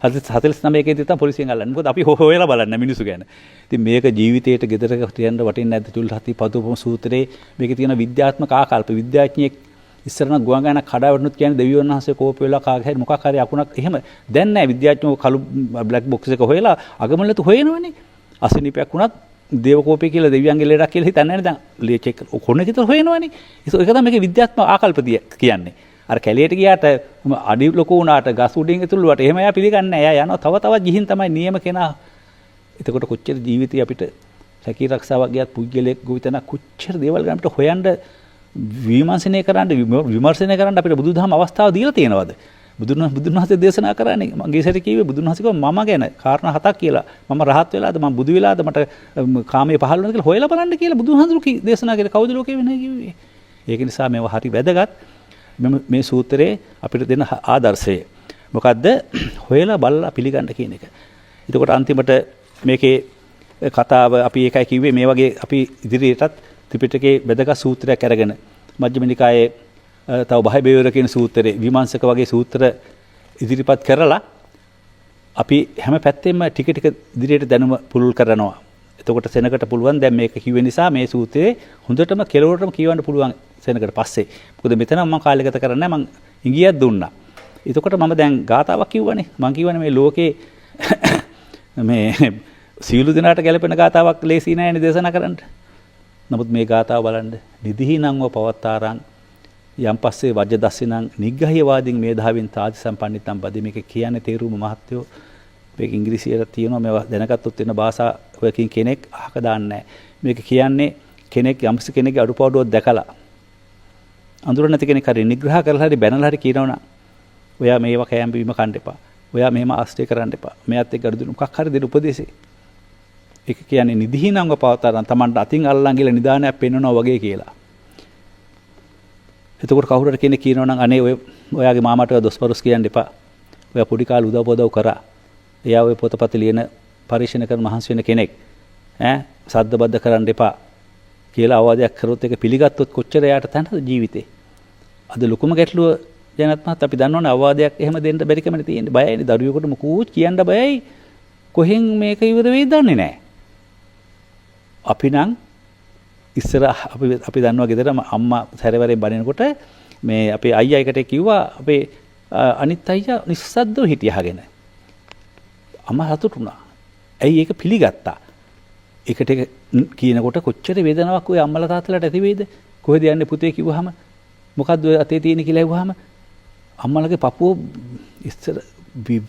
49 තමයි පොලිසියෙන් අල්ලන්නේ. මොකද අපි හොයලා බලන්නේ මිනිස්සු ගැන. ඉතින් මේක ජීවිතේට ගෙදරකට යන්න වටින්නේ නැද්ද? චුල්හති පදුපම සූත්‍රයේ මේකේ තියෙන විද්‍යාත්මක ආකල්ප විද්‍යාඥයෙක් ඉස්සරන ගුවන් ගානක් කඩාවැටුනොත් කියන්නේ දෙවියන් වහන්සේ කෝප වෙලා කාගේ හරි මොකක් හරි අකුණක් එහෙම දැන් නැහැ. විද්‍යාඥයෝ කළු බ්ලැක් බොක්ස් එක හොයලා අගමලතු හොයනවනේ. අසනීපයක් වුණත් දේව කෝපය කියලා දෙවියන්ගේ ලෙඩක් කියලා හිතන්නේ නැහැ. දැන් ලේ චෙක් කොන්න කිතර හොයනවනේ. ඒක තමයි මේකේ විද්‍යාත්මක ආකල්ප කියන්නේ. අර කැලියට ගියාට අඩි ලොකු වුණාට ගස් උඩින් ඇතුළුවට එහෙම එයා පිළිගන්නේ නැහැ. එයා යනවා තව තවත් ගිහින් තමයි නියම කෙනා. එතකොට කොච්චර ජීවිතේ අපිට සැකී රක්ෂාවක් ගියත් පුද්ගලයෙක් ගොවිතැන කොච්චර දේවල් ගන්නට හොයන්න විමර්ශනය කරන්න අපිට බුදුදහම අවස්ථාව දීලා තියෙනවද? බුදුන් වහන්සේ දේශනා කරන්නේ මගේ ඉස්සර කිව්වේ බුදුන් වහන්සේ කිව්වා මම ගැන කාරණා 7ක් කියලා. මම රහත් වෙලාද මම බුදු වෙලාද මට කාමයේ පහළ වෙනවද කියලා හොයලා බලන්න කියලා බුදුහාමුදුරු දේශනා කළේ. කවුද ලෝකේ වෙන්නේ කිව්වේ? ඒක නිසා මේවා හරි වැදගත්. මේ සූත්‍රයේ අපිට දෙන ආදර්ශය මොකද්ද? හොයලා බලලා පිළිගන්න කියන එක. එතකොට අන්තිමට මේකේ කතාව අපි ඒකයි කිව්වේ මේ වගේ අපි ඉදිරියටත් ත්‍රිපිටකයේ වැදගත් සූත්‍රයක් අරගෙන මජ්ක්‍ධිම නිකායේ තව බහය බේවර කියන සූත්‍රයේ විමර්ශක වගේ සූත්‍ර ඉදිරිපත් කරලා අපි හැම පැත්තෙම ටික ටික ඉදිරියට දැනුම පුළුල් කරනවා. එතකොට සෙනකට පුළුවන් දැන් මේක කිව්වේ නිසා මේ සූත්‍රයේ හොඳටම කෙලවරටම කියවන්න පුළුවන් සෙනකට පස්සේ. මොකද මෙතන මම කාලය ගත කරන්නේ මම ඉංගියක් දුන්නා. එතකොට මම දැන් ගාතාවක් කිව්වනේ. මම කියවනේ මේ ලෝකේ මේ සීළු දිනාට ගැලපෙන ගාතාවක් ලේසි නෑනේ දේශනා කරන්න. නමුත් මේ ගාතාව බලන්න නිදිහිනංව පවත්තාරං යම් පස්සේ වජ්‍ය දස්සිනං නිග්ගහ්‍ය වාදින් මේධාවින් තාදි සම්පන්නිතම් බදී මේක කියන්නේ තේරුම මහත්යෝ මේක ඉංග්‍රීසියට තියෙනවා මේවා දැනගත්තොත් වෙන භාෂාවකින් කෙනෙක් අහක දාන්නේ නැහැ. මේක කියන්නේ කෙනෙක් යම්කිසි කෙනෙක්ගේ අඩුපාඩුවක් දැකලා අඳුර නැති කෙනෙක් හරි නිග්‍රහ කරලා හරි බැනලා හරි කියනවනම් ඔයා මේවා කෑම බීම කන්න එපා. ඔයා මෙහෙම ආශ්‍රය කරන්න එපා. මෙයාත් එක්ක අඩු මොකක් හරි දෙන උපදේශේ. ඒක කියන්නේ නිදිහිනංව පවත්තාරන් Tamanට අතින් අල්ලන් ගිහලා නිදානයක් පෙන්වනවා වගේ කියලා. එතකොට කවුරු හරි කෙනෙක් කියනවා නම් අනේ ඔයාගේ මාමට දොස්පරොස් කියන්න එපා. ඔයා පොඩි කාලේ උදව් කරා. එයා ඔය පොතපත ලියන පරිශන කරන මහන්සි වෙන කෙනෙක්. සද්ද බද්ද කරන්න එපා කියලා අවවාදයක් කරොත් ඒක පිළිගත්තොත් කොච්චර එයාට තනද ජීවිතේ. අද ලොකුම ගැටලුව ජනත් මහත් අපි දන්නවනේ අවවාදයක් එහෙම දෙන්න බැරි කමනේ තියෙන්නේ. බයයිනේ දරුවෙකුට මොකුත් කියන්න බයයි. කොහෙන් මේක ඉවර වෙයිද දන්නේ නැහැ. අපි නම් ඉස්සර අපි දන්නවා ගෙදර අම්මා සැරවරේ බණිනකොට මේ අපේ අයියා එකට කිව්වා අපේ අනිත් අයියා නිස්සද්දව හිටියාගෙන. අම්මා සතුටු වුණා. ඇයි ඒක පිළිගත්තා. එකට කියනකොට කොච්චර වේදනාවක් ඔය අම්මලා තාත්තලාට ඇති වේද? කොහෙද යන්නේ පුතේ කිව්වහම මොකද්ද ඔය අතේ තියෙන කියලා ඇහුවාම අම්මලගේ පපුව ඉස්සර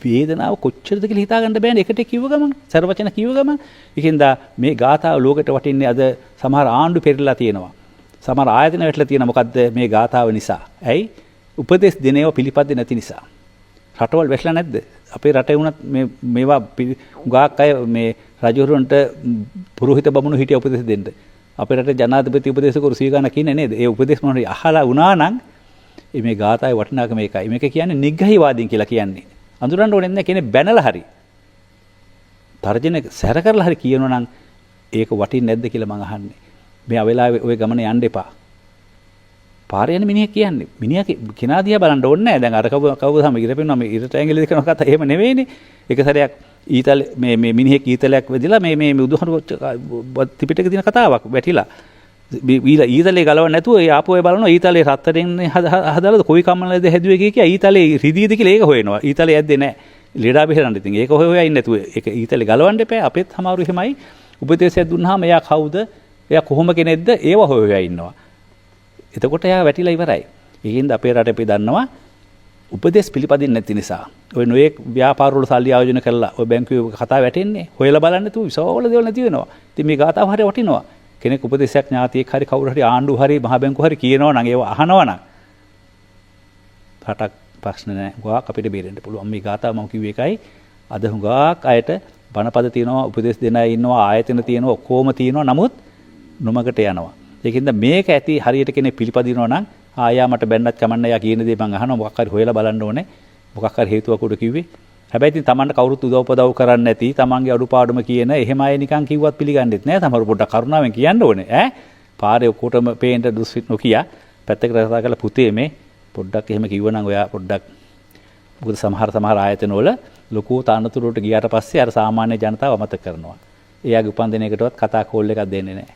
වේදනාව කොච්චරද කියලා හිතා ගන්න බෑනේ. එකට කිව්ව ගමන් සර්වචන කිව්ව ගමන් ඒකෙන්ද මේ ගාථාව ලෝකෙට වටින්නේ අද සමහර ආණ්ඩු පෙරලා තියෙනවා. සමහර ආයතන වැටලා තියෙනවා. මොකද්ද මේ ගාථාව නිසා? ඇයි? උපදේශ දෙනේව පිළිපදින්නේ නැති නිසා. රටවල් වැටලා නැද්ද? අපේ රටේ වුණත් මේවා උගාක් අය මේ රජවරුන්ට පුරোহিত බමුණු හිටිය උපදේශ දෙන්න. අපේ රටේ ජනාධිපති උපදේශකවරු සීගාන කියන්නේ නේද? ඒ උපදේශ මොනවාරි අහලා වුණා නම් මේ ගාථාවේ වටිනාකම මේකයි. මේක කියන්නේ නිග්‍රහීවාදීන් කියලා කියන්නේ. අඳුරන්න ඕනේ නැහැ කෙනෙක් බැනලා හරි. තර්ජන සැර කරලා හරි කියනවා නම් ඒක වටින්නේ නැද්ද කියලා මං අහන්නේ. මේ අවලාවේ ওই ගමන යන්න එපා. පාරේ යන මිනිහෙක් කියන්නේ මිනිහා කෙනා දිහා බලන්න ඕනේ නැහැ. දැන් අර කවුද සම ඉර පෙන්නවා මේ ඉරට ඇඟිලි දෙකන කතා එහෙම නෙවෙයිනේ. එක සැරයක් ඊතල මේ මිනිහෙක් ඊතලයක් වෙදිලා මේ උදුහරු ත්‍රිපිටක දින කතාවක් වැටිලා. ඊතලේ ගලවන්න නැතුව ඒ ආපුවේ බලනවා ඊතලේ රත්තරෙන් හදලාද කොයි කම්මලද හැදුවේ කිය ඊතලේ රිදීද කියලා ඒක හොයනවා. ඊතලේ ඇද්දේ නැහැ. ලෙඩා බෙහෙරන්න ඉතින් ඒක හොය ඉන්නේ නැතුව ඒක ඊතලේ ගලවන්න එපා. අපෙත් සමහරු එහෙමයි උපදේශයක් දුන්නාම එයා කවුද? එයා කොහොම කෙනෙක්ද? ඒව හොය ඉන්නවා. එතකොට එයා වැටිලා ඉවරයි. ඒකින්ද අපේ රටේ අපි දන්නවා උපදේශ පිළිපදින්න නැති නිසා. ඔය නොයෙක් ව්‍යාපාර වල සල්ලි ආයෝජන කරලා ඔය බැංකුවේ කතා වැටෙන්නේ. හොයලා බලන්න නැතුව විශාල දේවල් නැති වෙනවා. ඉතින් මේ ගාතාව හරිය වටිනවා. කෙනෙක් උපදේශයක් ඥාතියෙක් හරි කවුරු හරි ආණ්ඩුව හරි මහ බැංකුව හරි කියනවා නම් ඒව අහනවා නම් රටක් ප්‍රශ්න නැහැ. ගාක් අපිට බේරෙන්න පුළුවන්. මේ ගාතාව මම කිව්වේ එකයි. අද හුඟක් අයට බණපද තියෙනවා, උපදේශ දෙන අය ඉන්නවා, ආයතන තියෙනවා, ඔක්කොම තියෙනවා. නමුත් නොමකට යනවා. ඒකින්ද මේක ඇති හරියට කෙනෙක් පිළිපදිනවා නම් ආයා මට බැන්නත් කමන්න යා කියන දේ මං අහනවා මොකක් හරි හොයලා බලන්න ඕනේ. මොකක් හරි හේතුවක් උඩ කිව්වේ. හැබැයි ඉතින් Tamanට කවුරුත් උදව්පදව් කරන්නේ නැති Tamanගේ අඩුපාඩුම කියන එහෙම අය නිකන් කිව්වත් පිළිගන්නෙත් නෑ. තමරු පොඩ්ඩක් කරුණාවෙන් කියන්න ඕනේ. පාරේ ඔක්කොටම පේන්න දුස්විත් නොකිය පැත්තකට කතා කරලා පුතේ මේ පොඩ්ඩක් එහෙම කිව්වනම් ඔයා පොඩ්ඩක් මොකද සමහර ආයතන වල ලොකු තානතුරට ගියාට පස්සේ අර සාමාන්‍ය ජනතාව අමතක කරනවා. එයාගේ උපන්දිනයකටවත් කතා කෝල් එකක් දෙන්නේ නැහැ.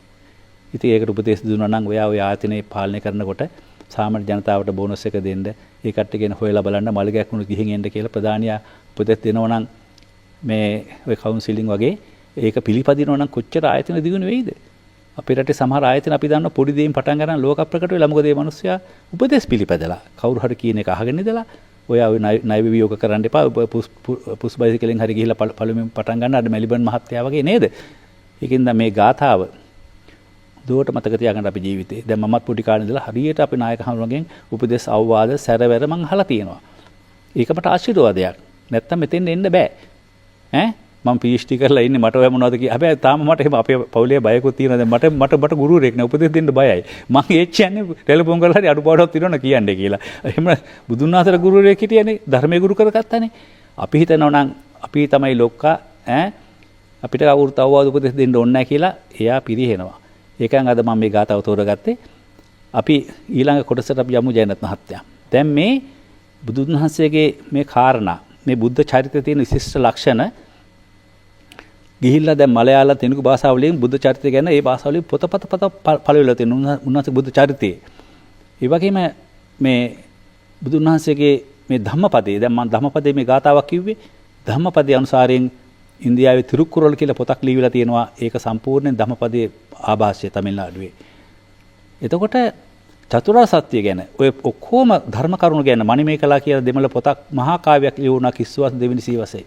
ඉතින් ඒකට උපදේශ දුන්නා නම් ඔයා ඔය ආයතනයේ පාලනය කරනකොට සාමාන්‍ය ජනතාවට බෝනස් එක දෙන්න ඒ කට්ටිය කියන හොයලා බලන්න මල්ගයක් වුණු ගිහින් එන්න කියලා ප්‍රධානියා උපදෙස් දෙනවා නම් මේ ඔය කවුන්සිලින් වගේ ඒක පිළිපදිනවා නම් කොච්චර ආයතන දියුණු වෙයිද? අපේ රටේ සමහර ආයතන අපි දන්න පොඩි දෙයින් පටන් ගන්න ලෝක ප්‍රකට වෙලා මොකද මේ මිනිස්සයා උපදෙස් පිළිපදලා කවුරු හරි කියන එක අහගෙන ඉඳලා ඔයා ඔය ණය විවියෝග කරන්න එපා පුස් බයිසිකලෙන් හරි ගිහිල්ලා පළමුවෙන් පටන් ගන්න අර මෙලිබන් මහත්තයා වගේ නේද? ඒකින්ද මේ ගාථාව දුවට මතක තියාගන්න අපි ජීවිතේ. දැන් මමත් පොඩි කාලේ ඉඳලා හරියට අපේ නායක හමුරුවන්ගෙන් උපදේශ අවවාද සැරවැර මං අහලා තියෙනවා. ඒක මට ආශිර්වාදයක්. නැත්තම් මෙතෙන් එන්න බෑ. මම PhD කරලා ඉන්නේ මට ඔය මොනවද කිය. හැබැයි තාම මට එහෙම අපේ පවුලේ බයකුත් තියෙනවා. දැන් මට ගුරුවරයෙක් නෑ උපදෙස් දෙන්න බයයි. මං ඒ කියන්නේ ටෙලිෆෝන් කරලා හරි අඩුපාඩුවක් තියෙනවා කියන්නේ කියලා. එහෙම බුදුන් වහන්සේලා ගුරුවරයෙක් හිටියනේ ධර්මයේ ගුරු කරගත්තානේ. අපි හිතනවා නම් අපි තමයි ලොක්කා අපිට කවුරුත් අවවාද උපදෙස් දෙන්න ඕනේ නැහැ කියලා එයා පිරිහෙනවා. ඒකෙන් අද මම මේ ගාතාව තෝරගත්තේ. අපි ඊළඟ කොටසට අපි යමු ජයනත් මහත්තයා. දැන් මේ බුදුන් වහන්සේගේ මේ කාරණා මේ බුද්ධ චරිතයේ තියෙන විශිෂ්ට ලක්ෂණ ගිහිල්ලා දැන් මලයාලම් තෙනුගු භාෂාවලින් බුද්ධ චරිතය ගැන ඒ භාෂාවලින් පොතපත පළවෙලා තියෙන උන්වහන්සේ බුද්ධ චරිතයේ. ඒ වගේම මේ බුදුන් වහන්සේගේ මේ ධම්මපදයේ දැන් මම ධම්මපදයේ මේ ගාතාවක් කිව්වේ ධම්මපදයේ අනුසාරයෙන් ඉන්දියාවේ තිරුක්කුරල් කියලා පොතක් ලියවිලා තියෙනවා. ඒක සම්පූර්ණයෙන් ධම්මපදයේ ආభాෂය තමිල්නාඩුවේ. එතකොට චතුරාර්ය සත්‍ය ගැන ඔය ඔක්කොම ධර්ම කරුණු ගැන මණිමේකලා කියලා දෙමළ පොතක් මහා කාව්‍යයක් ලියුණා කිස්සුවස් දෙවෙනි සීවසේ.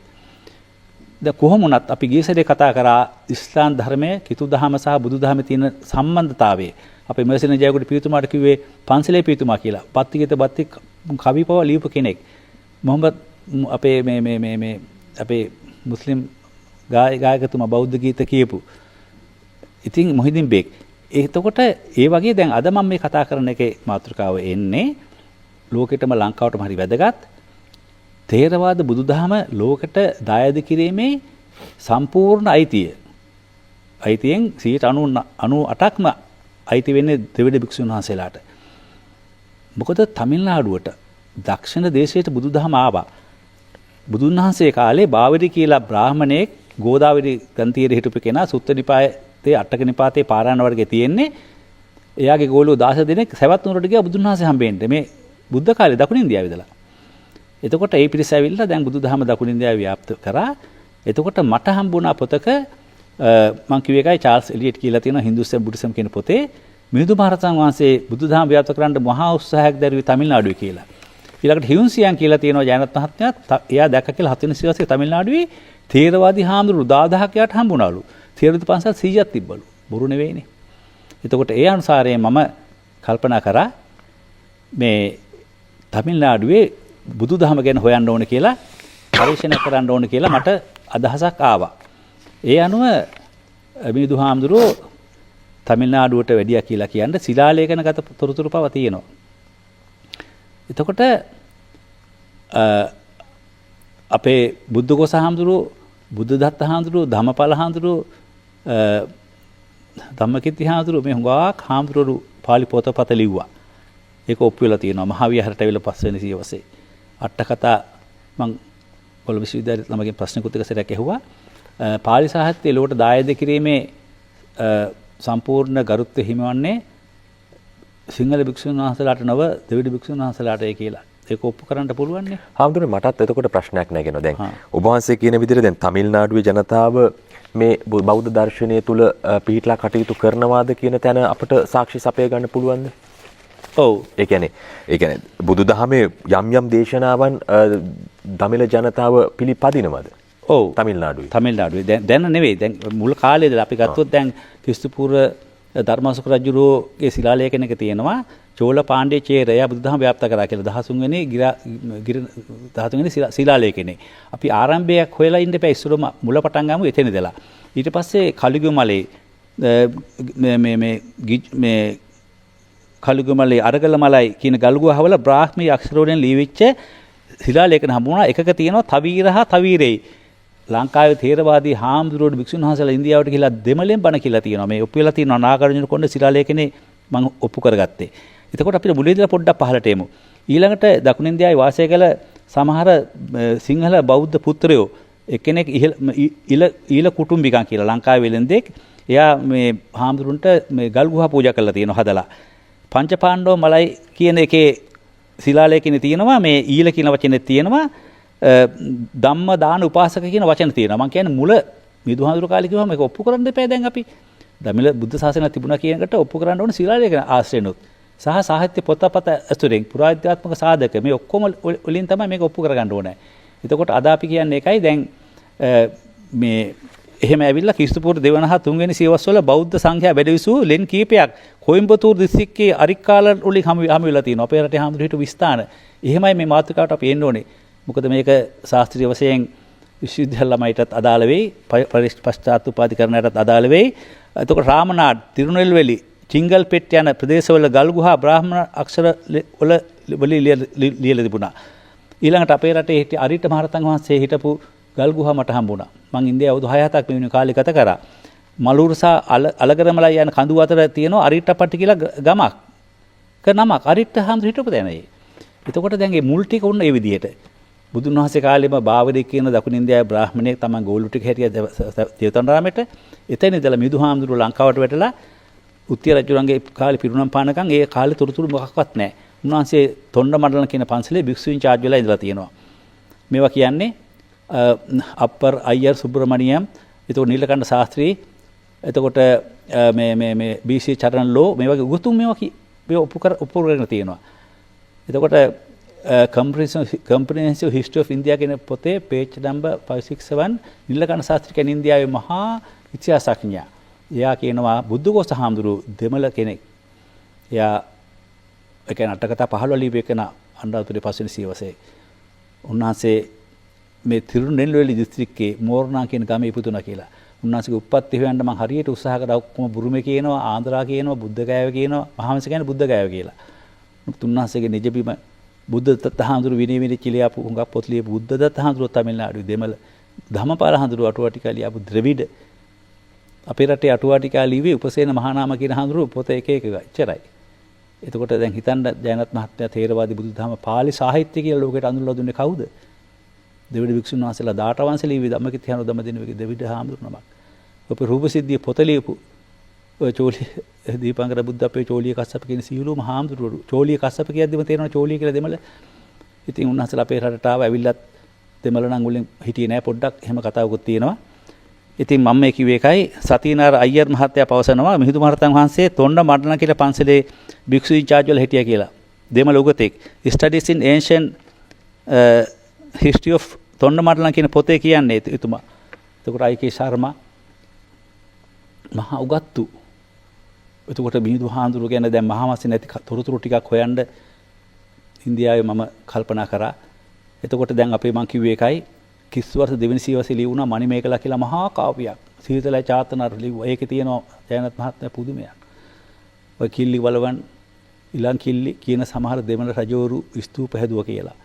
දැන් කොහොම වුණත් අපි ගියසරේ කතා කරා ඉස්ලාම් ධර්මයේ කිතුදහම සහ බුදුදහමේ තියෙන සම්බන්ධතාවය. අපේ මෙර්සින ජයගොඩ පියතුමාට කිව්වේ පන්සලේ පියතුමා කියලා. බත්තිගත බත්ති කවිපව ලියපු කෙනෙක්. මොහම්මද් අපේ මේ අපේ මුස්ලිම් ගායකතුමා බෞද්ධ ගීත කියපු. ඉතින් මොහිදින් බේක්. එතකොට ඒ වගේ දැන් අද මම මේ කතා කරන එකේ මාතෘකාව එන්නේ ලෝකෙටම ලංකාවටම හරි වැදගත් තේරවාද බුදුදහම ලෝකෙට දායද කිරීමේ සම්පූර්ණ අයිතිය. අයිතියෙන් 98%ක්ම අයිති වෙන්නේ දෙවිඩ භික්ෂුන් වහන්සේලාට. මොකද තමිල්නාඩුවට දක්ෂිණ දේශයට බුදුදහම ආවා. බුදුන් වහන්සේ කාලේ බාවරි කියලා බ්‍රාහමණයෙක් ගෝදාවරි ගන්තියේ හිටපු කෙනා සුත්ත නිපාතේ අටක නිපාතේ පාරායන වර්ගයේ තියෙන්නේ. එයාගේ ගෝලුව 16 දෙනෙක් සවැත් නුවරට ගියා බුදුන් වහන්සේ හම්බෙන්න. මේ බුද්ධ කාලේ දකුණු ඉන්දියාවේ ඉඳලා. එතකොට ඒ පිරිස ඇවිල්ලා දැන් බුදුදහම දකුණු ඉන්දියාවේ ව්‍යාප්ත කරා. එතකොට මට හම්බුණා පොතක මම කිව්ව එකයි චාල්ස් එලියට් කියලා තියෙන හින්දුස්ම් බුද්දිසම් කියන පොතේ මිහිඳු මහරහතන් වහන්සේ බුදුදහම ව්‍යාප්ත කරන්න මහා උත්සාහයක් දැරුවේ තමිල්නාඩුවේ කියලා. ඊළඟට හියුන්සියන් කියලා තියෙනවා ජයනත් මහත්මයා. එයා දැක්ක කියලා 7 වෙනි සියවසේ තමිල්නාඩුවේ තේරවාදී හාමුදුරු 10000ක් යාට හම්බුණාලු. තේරවාදී පන්සල් 100ක් තිබ්බලු. බොරු නෙවෙයිනේ. එතකොට ඒ අනුසාරයෙන් මම කල්පනා කරා මේ තමිල්නාඩුවේ බුදුදහම ගැන හොයන්න ඕන කියලා පරීක්ෂණ කරන්න ඕන කියලා මට අදහසක් ආවා. ඒ අනුව මිහිඳු හාමුදුරුවෝ තමිල්නාඩුවට වැඩියා කියලා කියන්නේ ශිලාලේඛනගත තොරතුරු පව තියෙනවා. එතකොට අපේ බුද්ධඝෝස හාමුදුරුවෝ, බුද්ධදත්ත හාමුදුරුවෝ, ධම්මපල හාමුදුරුවෝ, ධම්මකිත්ති හාමුදුරුවෝ මේ හුඟක් හාමුදුරුවෝ පාලි පොතපත ලිව්වා. ඒක ඔප්පු වෙලා තියෙනවා. මහා විහාරයට ඇවිල්ලා පස්වෙනි සියවසේ. අට කතා මම කොළඹ විශ්වවිද්‍යාලයේ ළමගෙන් ප්‍රශ්නකුත් එක සැරයක් ඇහුවා. පාලි සාහිත්‍යයේ ලෝකට දායද කිරීමේ සම්පූර්ණ ගරුත්වය හිමිවන්නේ සිංහල භික්ෂුන් වහන්සේලාට නොව දෙවිඩ භික්ෂුන් වහන්සේලාටයි කියලා. ඒක ඔප්පු කරන්න පුළුවන් නේ. හාමුදුරනේ මටත් එතකොට ප්‍රශ්නයක් නැගෙනවා. දැන් ඔබ වහන්සේ කියන විදිහට දැන් තමිල්නාඩුවේ ජනතාව මේ බෞද්ධ දර්ශනය තුල පිහිටලා කටයුතු කරනවාද කියන තැන අපිට සාක්ෂි සපය ගන්න පුළුවන්ද? ඔව්. ඒ කියන්නේ බුදුදහමේ යම් යම් දේශනාවන් දමිළ ජනතාව පිළිපදිනවද? ඔව්. තමිල්නාඩුවේ. දැන් නෙවෙයි. දැන් මුල් කාලේදී අපි ගත්තොත් දැන් ක්‍රිස්තුපූර්ව ධර්මාශෝක රජුගේ ශිලාලේඛනයක තියෙනවා චෝල පාණ්ඩේ චේරය බුදුදහම ව්‍යාප්ත කරා කියලා 13 වෙනි ශිලාලේඛනේ. අපි ආරම්භයක් හොයලා ඉන්න එපා ඉස්සරම මුල පටන් ගමු එතන ඉඳලා. ඊට පස්සේ කලිගමලේ මේ කලිගමලේ අරගලමලයි කියන ගල්ගුවහවල බ්‍රාහ්මී අක්ෂර වලින් ලියවිච්ච ශිලාලේඛන හම්බුණා. එකක තියෙනවා තවීරහ තවීරේ. ලංකාවේ තේරවාදී හාමුදුරුවෝ භික්ෂුන් වහන්සේලා ඉන්දියාවට ගිහිලා දෙමළෙන් බණ කියලා තියෙනවා. මේ ඔප්පු වෙලා තියෙනවා නාගාර්ජුන කොණ්ඩේ ශිලාලේඛනේ මම ඔප්පු කරගත්තේ. එතකොට අපිට මුලින්දලා පොඩ්ඩක් පහලට එමු. ඊළඟට දකුණු ඉන්දියාවේ වාසය කළ සමහර සිංහල බෞද්ධ පුත්‍රයෝ එක්කෙනෙක් ඊළ කුටුම්බිකන් කියලා ලංකාවේ වෙලෙන්දෙක් එයා මේ හාමුදුරුන්ට මේ ගල් ගුහා පූජා කරලා තියෙනවා හදලා. පංච පාණ්ඩව මලයි කියන එකේ ශිලාලේඛනේ තියෙනවා මේ ඊළ කියන වචනේ තියෙනවා ධම්ම දාන උපාසක කියන වචන තියෙනවා. මම කියන්නේ මුල මිදුහාඳුර කාලේ කිව්වම මේක ඔප්පු කරන්න දෙපෑ දැන් අපි. දමිළ බුද්ධ ශාසනය තිබුණා කියන එකට ඔප්පු කරන්න ඕන ශිලාලේඛන ආශ්‍රයනොත්. සහ සාහිත්‍ය පොතපත ඇසුරෙන් පුරාවිද්‍යාත්මක සාධක මේ ඔක්කොම වලින් තමයි මේක ඔප්පු කරගන්න ඕනේ. එතකොට අද අපි කියන්නේ ඒකයි දැන් මේ එහෙම ඇවිල්ලා ක්‍රිස්තුපූර්ව දෙවන හා තුන්වෙනි සියවස්වල බෞද්ධ සංඛ්‍යා වැඩි විසූ ලෙන් කීපයක් කොයිම්බතූර් දිස්ත්‍රික්කයේ අරික්කාල වලින් හමු වෙලා තියෙනවා. අපේ රටේ හාමුදුරු හිටු විස්ථාන. එහෙමයි මේ මාතෘකාවට අපි එන්න ඕනේ. මොකද මේක ශාස්ත්‍රීය වශයෙන් විශ්වවිද්‍යාල ළමයිටත් අදාළ වෙයි, පශ්චාත් උපාධිකරණයටත් අදාළ වෙයි. එතකොට රාමනාඩ්, තිරුනෙල්වැලි, චිංගල්පෙට් යන ප්‍රදේශවල ගල් ගුහා බ්‍රාහ්මණ අක්ෂර වල ලියලා තිබුණා. ඊළඟට අපේ රටේ හිටිය අරිට මහරතන් වහන්සේ හිටපු ගල් ගුහා මට හම්බුණා. මං ඉන්දියාව අවුරුදු 6-7ක් මේ වෙන කාලේ ගත කරා. මලුරුසා අලගරමලයි යන කඳු අතර තියෙනවා අරිට්ටපට්ටි කියලා ගමක්. නමක් අරිට්ට හාමුදුරු හිටපු තැන ඒ. එතකොට දැන් මේ මුල් ටික උන්න ඒ විදිහට. බුදුන් වහන්සේ කාලේම බාවරේ කියන දකුණු ඉන්දියාවේ බ්‍රාහ්මණයෙක් තමන් ගෝලු ටික හැටිය දේවතන්රාමෙට එතන ඉඳලා මිදු හාමුදුරුවෝ ලංකාවට වැටලා උත්තිය රජුරන්ගේ කාලේ පිරුණම් පානකම් ඒ කාලේ තොරතුරු මොකක්වත් නැහැ. උන්වහන්සේ තොණ්ඩ මණ්ඩල කියන පන්සලේ භික්ෂු ඉන්චාර්ජ් වෙලා ඉඳලා තියෙනවා. මේවා කියන්නේ අප්පර් අයියර් සුබ්‍රමණියම්, එතකොට නීලකණ්ඩ ශාස්ත්‍රී, එතකොට මේ බීසී චරණ ලෝ මේ වගේ උගතුන් මේවා ඔප්පු කරගෙන තියෙනවා. එතකොට comprehensive history of India කියන පොතේ page number 567 නීලකණ්ඩ ශාස්ත්‍රී කියන ඉන්දියාවේ මහා ඉතිහාසඥයා. එයා කියනවා බුද්ධඝෝස හාමුදුරුවෝ දෙමළ කෙනෙක්. එයා ඒ කියන්නේ අටකතා 15 ලියපු එකන අනුරාධපුරේ පස්වෙනි සියවසේ. උන්වහන්සේ මේ තිරුනෙල්වැලි දිස්ත්‍රික්කයේ මෝර්නා කියන ගමේ ඉපදුණා කියලා. උන්වහන්සේගේ උප්පත්ති හොයන්න මම හරියට උත්සාහ කරා. ඔක්කොම බුරුමේ කියනවා, ආන්ධරා කියනවා, බුද්ධගයාව කියනවා, මහාවංශ කියන්නේ බුද්ධගයාව කියලා. උන්වහන්සේගේ නිජබිම බුද්ධදත්ත හාමුදුරු විනය විනි කිලියාපු හුඟක් පොත් ලියපු බුද්ධදත්ත හාමුදුරුවෝ තමිල්නාඩුවේ දෙමළ, ධම්මපාල හාමුදුරුවෝ අටුවාටිකා ලියපු ද්‍රවිඩ. අපේ රටේ අටුවාටිකා ලිව්වේ උපසේන මහානාම කියන හාමුදුරුවෝ පොත එක එච්චරයි. එතකොට දැන් හිතන්න ජයනත් මහත්මයා තේරවාදී බුදුදහම පාලි සාහිත්‍ය කියලා ලෝකෙට අඳුරලා දුන්නේ කවුද? දෙවිඩ භික්ෂුන් වහන්සේලා දාට වංශ ලිව්වේ ධම්මකිත්ති හාමුදුරුවෝ දමදිනවගේ දෙවිඩ හාමුදුරුවෝ නමක්. ඔපේ රූපසිද්ධිය පොත ලියපු ඔය චෝලී දීපංකර බුද්ධ අපේ චෝලිය කස්සප කියන සියලුම හාමුදුරුවෝ චෝලිය කස්සප කියද්දිම තේරෙනවා චෝලිය කියලා දෙමළ. ඉතින් උන්වහන්සේලා අපේ රටට ආව ඇවිල්ලත් දෙමළ නම් වලින් හිටියේ නෑ පොඩ්ඩක් එහෙම කතාවකුත් තියෙනවා. ඉතින් මම මේ කිව්වේ එකයි සතිනාර අයියර් මහත්තයා පවසනවා මිහිඳු මහරතන් වහන්සේ තොණ්ඩ මඩන කියලා පන්සලේ භික්ෂු ඉන්චාර්ජ් වල හිටියා කියලා. දෙමළ උගතෙක්. Studies in Ancient History of තොණ්ඩ මඩන කියන පොතේ කියන්නේ එතුමා. එතකොට අයිකේ ශර්මා මහා උගත්තු. එතකොට මිහිඳු හාමුදුරුවෝ ගැන දැන් මහාවංශේ නැති තොරතුරු ටිකක් හොයන්න ඉන්දියාවේ මම කල්පනා කරා. එතකොට දැන් අපේ මං කිව්වේ එකයි කිස්වර්ෂ දෙවෙනි සියවසේ ලියුණා මණිමේකලා කියලා මහා කාව්‍යයක්. සීතලයි චාතනර ලිව්වා. ඒකේ තියෙනවා ජයනත් මහත්මයා පුදුමයක්. ඔය කිල්ලි වලවන් ඉලංකිල්ලි කියන සමහර දෙමළ රජවරු ස්තූප හැදුවා කියලා.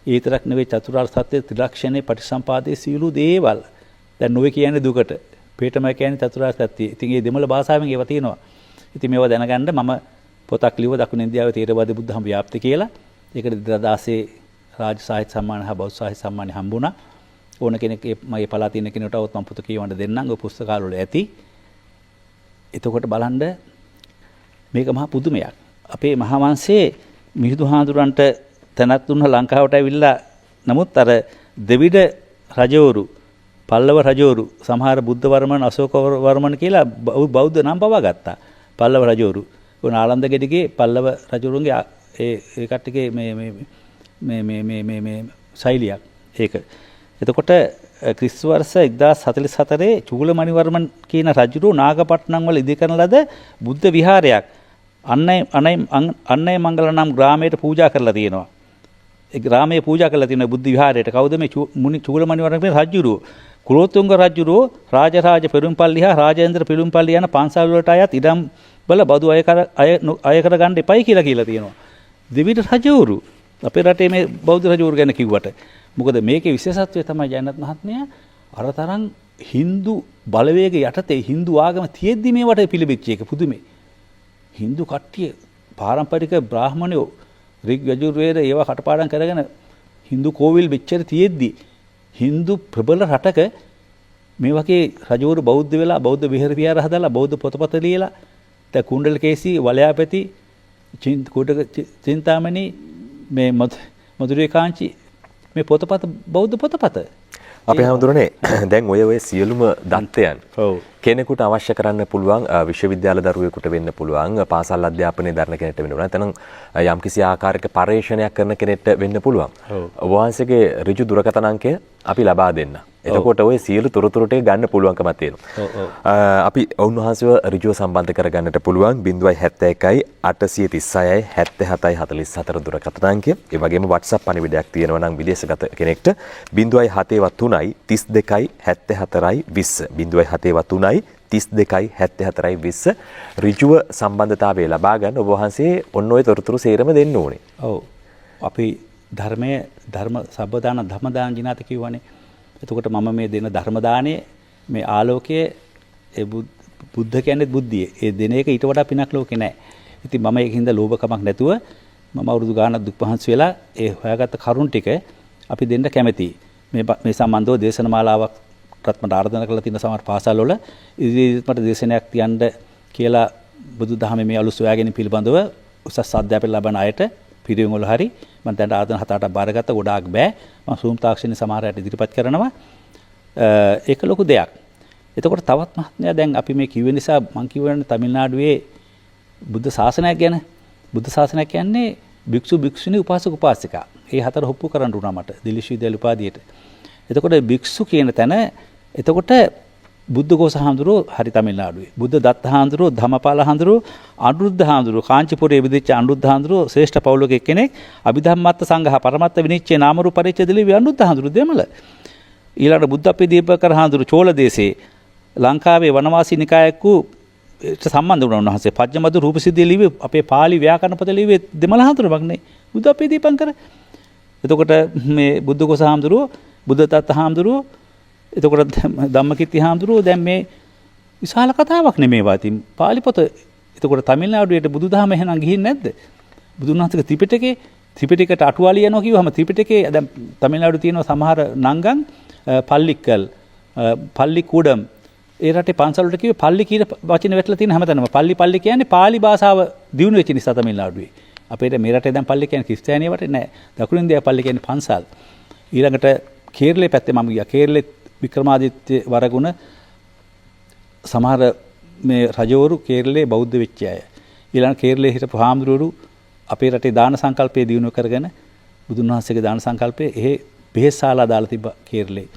ඒ විතරක් නෙවෙයි චතුරාර්ය සත්‍ය ත්‍රිලක්ෂණේ පටිසම්පාදයේ සියලු දේවල් දැන් නොවේ කියන්නේ දුකට. පේටම කියන්නේ චතුරාර්ය සත්‍ය. ඉතින් මේ දෙමළ භාෂාවෙන් ඒවා තියෙනවා. ඉතින් මේවා දැනගන්න මම පොතක් ලිව්ව දකුණු ඉන්දියාවේ තේරවාදී බුද්ධහම ව්‍යාප්ති කියලා. ඒකට 2016 රාජ්‍ය සාහිත්‍ය සම්මාන හා බෞද්ධ සාහිත්‍ය සම්මානය හම්බුණා. ඕන කෙනෙක් මගේ පළාතේ ඉන්න කෙනෙකුට આવොත් මම පොත කියවන්න දෙන්නම්. ඔය පුස්තකාල වල ඇති. එතකොට බලන්න මේක මහා පුදුමයක්. අපේ මහා වංශයේ මිහිඳු හාමුදුරන්ට තැනක් දුන්න ලංකාවට ඇවිල්ලා නමුත් අර දෙවිඩ රජවරු පල්ලව රජවරු සමහර බුද්ධ වර්මන් අශෝක වර්මන් කියලා බෞද්ධ නම් පවා ගත්තා. පල්ලව රජවරු. උන ආනන්ද ගෙඩිගේ පල්ලව රජවරුන්ගේ ඒ කට්ටියගේ මේ ශෛලියක් ඒක. එතකොට ක්‍රිස්තු වර්ෂ 1044 චූලමණි වර්මන් කියන රජුරු නාගපට්ටනම් වල ඉදිකරන ලද බුද්ධ විහාරයක් අන්නයි මංගල නම් ග්‍රාමයට පූජා කරලා තියෙනවා. ඒ ග්‍රාමයේ පූජා කරලා තියෙන බුද්ධ විහාරයට කවුද මේ චූලමණි වර්මන් රජුරු? කුලෝතුංග රජුරු රාජරාජ පෙරුම්පල්ලි හා රාජේන්ද්‍ර පෙරුම්පල්ලි යන පන්සල් වලට අයත් ඉඩම් බල බදු අය කර ගන්න එපයි කියලා තියෙනවා. දෙවිඩ රජවරු අපේ රටේ මේ බෞද්ධ රජවරු ගැන කිව්වට මොකද මේකේ විශේෂත්වය තමයි ජයනත් මහත්මයා අර තරම් Hindu බලවේග යටතේ Hindu ආගම තියෙද්දි මේවට පිළිබිච්ච එක පුදුමේ. Hindu කට්ටිය පාරම්පරික බ්‍රාහ්මණයෝ ඍග් යජුර්වේද ඒවා කටපාඩම් කරගෙන Hindu කෝවිල් මෙච්චර තියෙද්දි Hindu ප්‍රබල රටක මේ වගේ රජවරු බෞද්ධ වෙලා බෞද්ධ විහාර විහාර හදලා බෞද්ධ පොතපත ලියලා දැන් කුණ්ඩලකේසි වලයාපති චින්තාමණි මේ මధుරේ කාංචි මේ පොතපත බෞද්ධ පොතපත අපි හැමදෙරෝනේ දැන් ඔය සියලුම දත්තයන් කෙනෙකුට අවශ්‍ය කරන්න පුළුවන් විශ්වවිද්‍යාල දරුවෙකුට වෙන්න පුළුවන් පාසල් අධ්‍යාපනයේ දරන කෙනෙක්ට වෙන්න පුළුවන් නැත්නම් යම්කිසි ආකාරයක පරීක්ෂණයක් කරන කෙනෙක්ට වෙන්න පුළුවන්. ඔබ වහන්සේගේ ඍජු දුරකථන අංකය අපි ලබා දෙන්න. එතකොට ඔය සියලු තොරතුරු ටික ගන්න පුළුවන්කම තියෙනවා. අපි වුන්වහන්සේව ඍජුව සම්බන්ධ කරගන්නට පුළුවන් 071 836 77 44 දුරකථන අංකය. ඒ වගේම WhatsApp පණිවිඩයක් තියෙනවා නම් විදේශගත කෙනෙක්ට 073 32 74 20 073 32 74 20 ඍජුව සම්බන්ධතාවය ලබා ගන්න ඔබ වහන්සේ ඔන්න ඔය තොරතුරු සේරම දෙන්න ඕනේ. ඔව්. අපි ධර්මයේ ධර්ම සබ්බදාන ධම්මදාන ජිනාත කියවනේ. එතකොට මම මේ දෙන ධර්ම දාණය මේ ආලෝකයේ ඒ බුද්ධ කියන්නේ බුද්ධිය. ඒ දෙන එක ඊට වඩා පිනක් ලෝකේ නැහැ. ඉතින් මම ඒකින්ද ලෝභකමක් නැතුව මම අවුරුදු ගාණක් දුක් පහන්සි වෙලා ඒ හොයාගත්ත කරුණ ටික අපි දෙන්න කැමැතියි. මේ සම්බන්ධව දේශනමාලාවක් රත්මට ආරාධනා කරලා තියෙන සමහර පාසල් වල ඉදිරියට මට දේශනයක් තියන්න කියලා බුදුදහමේ මේ අලුත් සොයාගෙන පිළිබඳව උසස් අධ්‍යාපන ලබන අයට පිරිවෙන් වල හරි මම දැන් ආරාධනා 7-8ක් බාරගත්ත ගොඩාක් බෑ මම සූම් තාක්ෂණයේ සමහරයට ඉදිරිපත් කරනවා ඒක ලොකු දෙයක්. එතකොට තවත් මහත්මයා දැන් අපි මේ කිව්ව නිසා මම කියවන්නේ තමිල්නාඩුවේ බුද්ධ ශාසනයක් ගැන. බුද්ධ ශාසනයක් කියන්නේ භික්ෂු භික්ෂුණී උපාසක උපාසිකා. ඒ හතර හොප්පු කරන්න උනා මට දිලිෂ් විද්‍යාල උපාධියට. එතකොට භික්ෂු කියන තැන එතකොට බුද්ධඝෝස හාමුදුරුවෝ හරි තමිල්නාඩුවේ. බුද්ධ දත්ත හාමුදුරුවෝ, ධම්මපාල හාමුදුරුවෝ, අනුරුද්ධ හාමුදුරුවෝ, කාංචිපුරයේ ඉපදිච්ච අනුරුද්ධ හාමුදුරුවෝ ශ්‍රේෂ්ඨ පවුලක කෙනෙක්. අභිධම්මත්ත සංඝහ පරමත්ත විනිච්ඡේ නාම රූප පරිච්ඡේද ලිවි අනුරුද්ධ හාමුදුරුවෝ දෙමළ. ඊළඟට බුද්ධප්පේ දීපකර හාමුදුරුවෝ චෝල දේශේ ලංකාවේ වනවාසී නිකායකු සම්බන්ධ වුණා උන්වහන්සේ. පජ්ජමදු රූපසිද්ධිය ලිවි අපේ පාලි ව්‍යාකරණ පොත ලිවි දෙමළ හාමුදුරුවෝක්නේ. බුද්ධප්පේ දීපංකර. එතකොට මේ බුද්ධඝෝස හාමුදුරුවෝ, බුද්ධ දත්ත හාමුදුරුවෝ එතකොට ධම්මකිත්ති හාමුදුරුවෝ දැන් මේ විශාල කතාවක් නෙමේවා. ඉතින් පාලි පොත එතකොට තමිල්නාඩුවේට බුදුදහම එහෙනම් ගිහින් නැද්ද? බුදුන් වහන්සේගේ ත්‍රිපිටකයට අටුවාලිය යනවා කිව්වම ත්‍රිපිටකේ දැන් තමිල්නාඩුවේ තියෙන සමහර නංගන් පල්ලිකල් පල්ලිකුඩම් ඒ රටේ පන්සල් වලට කිව්වේ පල්ලි කියන වචනේ වැටලා තියෙන හැමතැනම පල්ලි කියන්නේ පාලි භාෂාව දියුණු වෙච්ච නිසා තමිල්නාඩුවේ. අපේ මේ රටේ දැන් පල්ලි කියන්නේ ක්‍රිස්තියානිය වටේ නෑ. දකුණු ඉන්දියාවේ පල්ලි කියන්නේ පන්සල්. ඊළඟට කේරළේ පැත්තේ මම ගියා. කේරළේ වික්‍රමාදිත්‍ය වරගුණ සමහර මේ රජවරු කේරළේ බෞද්ධ වෙච්ච අය. ඊළඟ කේරළේ හිටපු හාමුදුරුවරු අපේ රටේ දාන සංකල්පය දියුණු කරගෙන බුදුන් වහන්සේගේ දාන සංකල්පය එහෙ බෙහෙත්ශාලා දාලා තිබ්බා කේරළේ.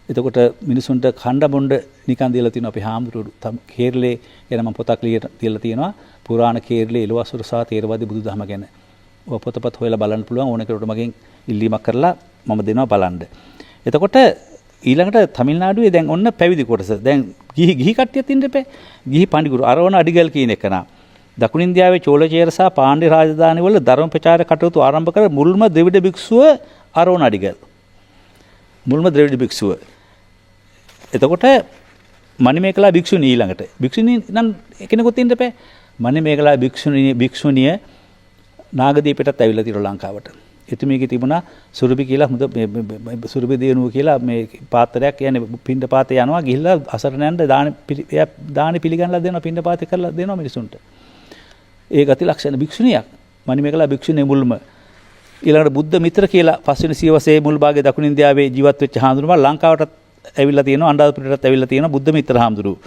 එතකොට මිනිසුන්ට කණ්ඩ බොණ්ඩ නිකන් දීලා තියෙනවා අපේ හාමුදුරුවරු. කේරළේ ගැන මම පොතක් ලියලා තියෙනවා. පුරාණ කේරළේ එළවසුර සහ තේරවාදී බුදුදහම ගැන. ඔය පොතපත් හොයලා බලන්න පුළුවන්. ඕන කෙනෙකුට මගෙන් ඉල්ලීමක් කරලා මම දෙනවා බලන්න. එතකොට ඊළඟට තමිල්නාඩුවේ දැන් ඔන්න පැවිදි කොටස. දැන් ගිහි කට්ටියත් ඉන්න එපේ. ගිහි පඬිගුරු අරවන අඩිගල් කියන එක නා. දකුණු ඉන්දියාවේ චෝලචේර සහ පාණ්ඩ්‍ය රාජධානිවල ධර්ම ප්‍රචාර කටයුතු ආරම්භ කර මුල්ම ද්‍රවිඩ භික්ෂුව අරෝණඩිගල්. මුල්ම ද්‍රවිඩ භික්ෂුව. එතකොට මණිමේකලා භික්ෂුණී ඊළඟට. භික්ෂුණී නම් කෙනෙකුත් ඉන්න බෑ. මණිමේකලා භික්ෂුණිය නාගදීපයටත් ඇවිල්ලා තියෙනවා ලංකාවට. එතුමියගේ තිබුණා සුරබි කියලා හොඳ සුරබි දේනුව කියලා මේ පාත්‍රයක් කියන්නේ පින්ඩ පාතේ යනවා ගිහිල්ලා අසරණයන්ට දාන පිළිගන්නලා දෙනවා පින්ඩ පාතේ කරලා දෙනවා මිනිසුන්ට. ඒ ගති ලක්ෂණ භික්ෂුණියක් මණිමේකලා භික්ෂුණිය මුල්ම ඊළඟට බුද්ධ මිත්‍ර කියලා පස්වෙනි සියවසේ මුල් භාගයේ දකුණු ඉන්දියාවේ ජීවත් වෙච්ච හාමුදුරුවෝ ලංකාවටත් ඇවිල්ලා තියෙනවා අනුරාධපුරයටත් ඇවිල්ලා තියෙනවා බුද්ධ මිත්‍ර හාමුදුරුවෝ.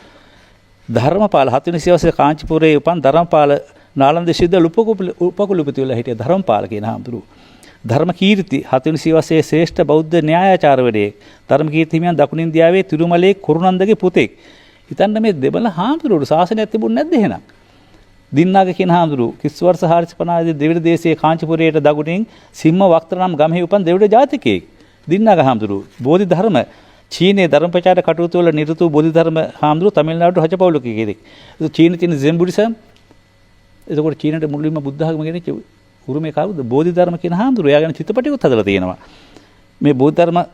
ධර්මපාල හත්වෙනි සියවසේ කාංචිපුරයේ උපන් ධර්මපාල නාලන්ද විශ්වවිද්‍යාල උපකුලපති වෙලා හිටිය ධර්මපාල කියන හාමුදුරුවෝ. ධර්මකීර්ති හත්වෙනි සියවසේ ශ්‍රේෂ්ඨ බෞද්ධ න්‍යායාචාර්යවරයෙක්. ධර්මකීර්ති හිමියන් දකුණු ඉන්දියාවේ තිරුමලේ කුරුණන්දගේ පුතෙක්. හිතන්න මේ දෙමළ හාමුදුරුවෝ ශාසනයක් තිබුණ නැද්ද එහෙනම්? දින්නාග කියන හාමුදුරුවෝ කිස් වර්ෂ 450 දෙවිඩ දේශයේ කාංචිපුරයට දකුණින් සිම්ම වක්තර නම් ගමෙහි උපන් දෙවිඩ ජාතිකයෙක්. දින්නාග හාමුදුරුවෝ බෝධි ධර්ම චීනයේ ධර්ම ප්‍රචාර කටයුතු වල නිරත වූ බෝධි ධර්ම හාමුදුරුවෝ තමිල්නාඩු රජපෞලක කෙනෙක්. චීනයේ තියෙන සෙන් බුද්දිසම් එතකොට චීනට මුලින්ම බුද්ධ ධර්ම ගෙනිච්ච උරුමේ කවුද? බෝධි ධර්ම කියන හාමුදුරුවෝ. එයාගෙන චිත්‍රපටියකුත් හදලා තියෙනවා. මේ බෝධි ධර්ම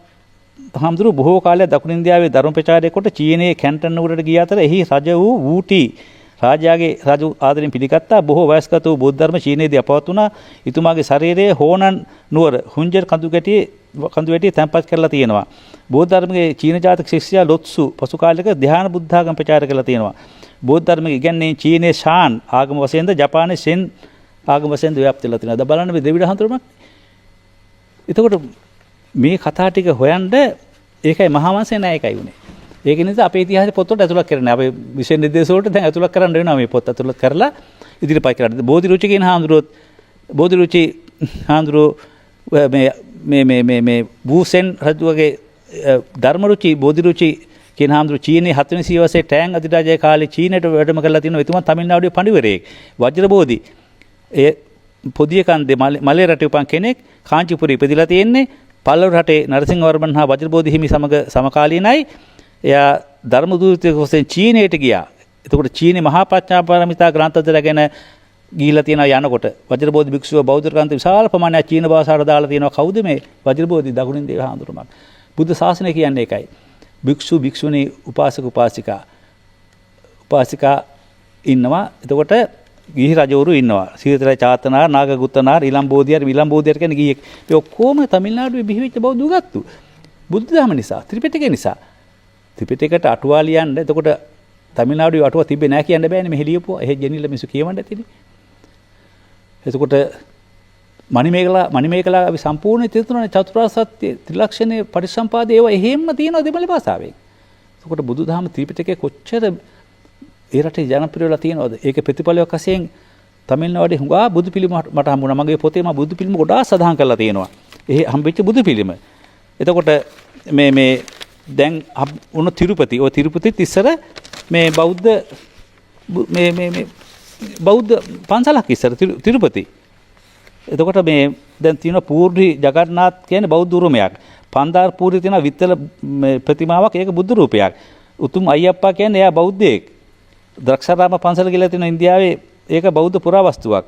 හාමුදුරුවෝ බොහෝ කාලයක් දකුණු ඉන්දියාවේ ධර්ම ප්‍රචාරය කොට චීනයේ කැන්ටන් නුවරට ගිය අතර එහි රජ වූ වූටි රාජයාගේ රජු ආදරෙන් පිළිගත්තා. බොහෝ වයස්ගත වූ බෝධි ධර්ම චීනයේදී අපවත් වුණා. එතුමාගේ ශරීරයේ හෝනන් නුවර හුන්ජර් කඳු වැටියේ තැන්පත් කරලා තියෙනවා. බෝධි ධර්මයේ චීන ජාතික ශිෂ්‍යයා ලොත්සු පසු කාලයක ධ්‍යාන බුද්ධාගම ප්‍රචාර කරලා තියෙනවා. බෝධි ධර්මයේ ඉගැන්වීම චීනයේ ශාන් ආගම වශයෙන්ද ජපානයේ සෙන් ආගම වශයෙන්ද ව්‍යාප්ත වෙලා තියෙනවා. දැන් බලන්න මේ දෙවිඩ හඳුරමක්. එතකොට මේ කතා ටික හොයන්න ඒකයි මහා වංශේ නායකයි උනේ. ඒක නිසා අපේ ඉතිහාසයේ පොත්වලට ඇතුළත් කරන්නේ. අපේ විශේෂ නිර්දේශ වලට දැන් ඇතුළත් කරන්න වෙනවා මේ පොත් ඇතුළත් කරලා ඉදිරිපත් කරන්න. බෝධි රුචි කියන හාමුදුරුවෝ මේ වූසෙන් රජුගේ ධර්ම රුචි බෝධි රුචි කියන හාමුදුරුවෝ චීනයේ 7 වෙනි සියවසේ ටෑන් අධිරාජ්‍ය කාලේ චීනයට වැඩම කරලා තිනවා. එතුමා තමිල්නාඩුවේ පඬිවරයෙක්. වජ්‍රබෝධි ඒ පොදිය කන්දේ මලේ රටේ උපන් කෙනෙක්. කාංචිපුරේ ඉපදිලා තියෙන්නේ. පල්ලව රටේ නරසිංහවර්මන් හා වජ්‍රබෝධි හිමි සමග සමකාලීනයි. එයා ධර්ම දූතයෙක් වශයෙන් චීනයට ගියා. එතකොට චීනයේ මහා ප්‍රඥා පාරමිතා ග්‍රන්ථ දෙකගෙන ගිහිලා තියෙනවා යනකොට වජ්‍රබෝධි භික්ෂුව බෞද්ධ ග්‍රන්ථ විශාල ප්‍රමාණයක් චීන භාෂාවට දාලා තියෙනවා. කවුද මේ වජ්‍රබෝධි දකුණු ඉන්දියාවේ හාමුදුරුවෝ? බුද්ධ ශාසනය කියන්නේ ඒකයි. භික්ෂු භික්ෂුණී උපාසක උපාසිකා ඉන්නවා. එතකොට ගිහි රජවරු ඉන්නවා. සීතල චාතනාර නාගගුත්තනාර ඊලම්බෝධියර විලම්බෝධියර කියන ගිහියෙක්. මේ ඔක්කොම තමිල්නාඩුවේ බිහි වෙච්ච බෞද්ධ උගත්තු. බුද්ධ ධර්ම නිසා ත්‍රිපිටකය නිසා ත්‍රිපිටකයට අටුවා ලියන්න. එතකොට තමිල්නාඩුවේ අටුවා තිබ්බේ නැහැ කියන්න බෑනේ. මෙහෙ ලියපුවා. එහෙ ගෙනිල්ල මිනිස්සු කියවන්න ඇතිනේ. එතකොට මණිමේකලා අපි සම්පූර්ණ තිරුතුනේ චතුරාර්ය සත්‍ය ත්‍රිලක්ෂණයේ පරිසම්පාදේ ඒවා එහෙම්ම තියෙනවා දෙමළ භාෂාවෙන්. එතකොට බුදුදහම ත්‍රිපිටකයේ කොච්චර ඒ රටේ ජනප්‍රිය වෙලා තියෙනවද? ඒක ප්‍රතිපලයක් වශයෙන් තමිල්නාඩුවේ හුඟා බුදු පිළිම මට හම්බුණා. මගේ පොතේ මම බුදු පිළිම ගොඩාක් සඳහන් කරලා තියෙනවා. ඒ හම්බෙච්ච බුදු පිළිම. එතකොට මේ දැන් උන තිරුපති. ඔය තිරුපතිත් ඉස්සර මේ බෞද්ධ පන්සලක් ඉස්සර තිරුපති. එතකොට මේ දැන් තියෙන පූර්ණි ජගන්නාත් කියන්නේ බෞද්ධ උරුමයක්. පන්දාර පූර්ණි තියෙන විත්තල ප්‍රතිමාවක් ඒක බුදු රූපයක්. උතුම් අයියප්පා කියන්නේ එයා බෞද්ධයෙක්. ද්‍රක්ෂාරාම පන්සල කියලා තියෙන ඉන්දියාවේ ඒක බෞද්ධ පුරාවස්තුවක්.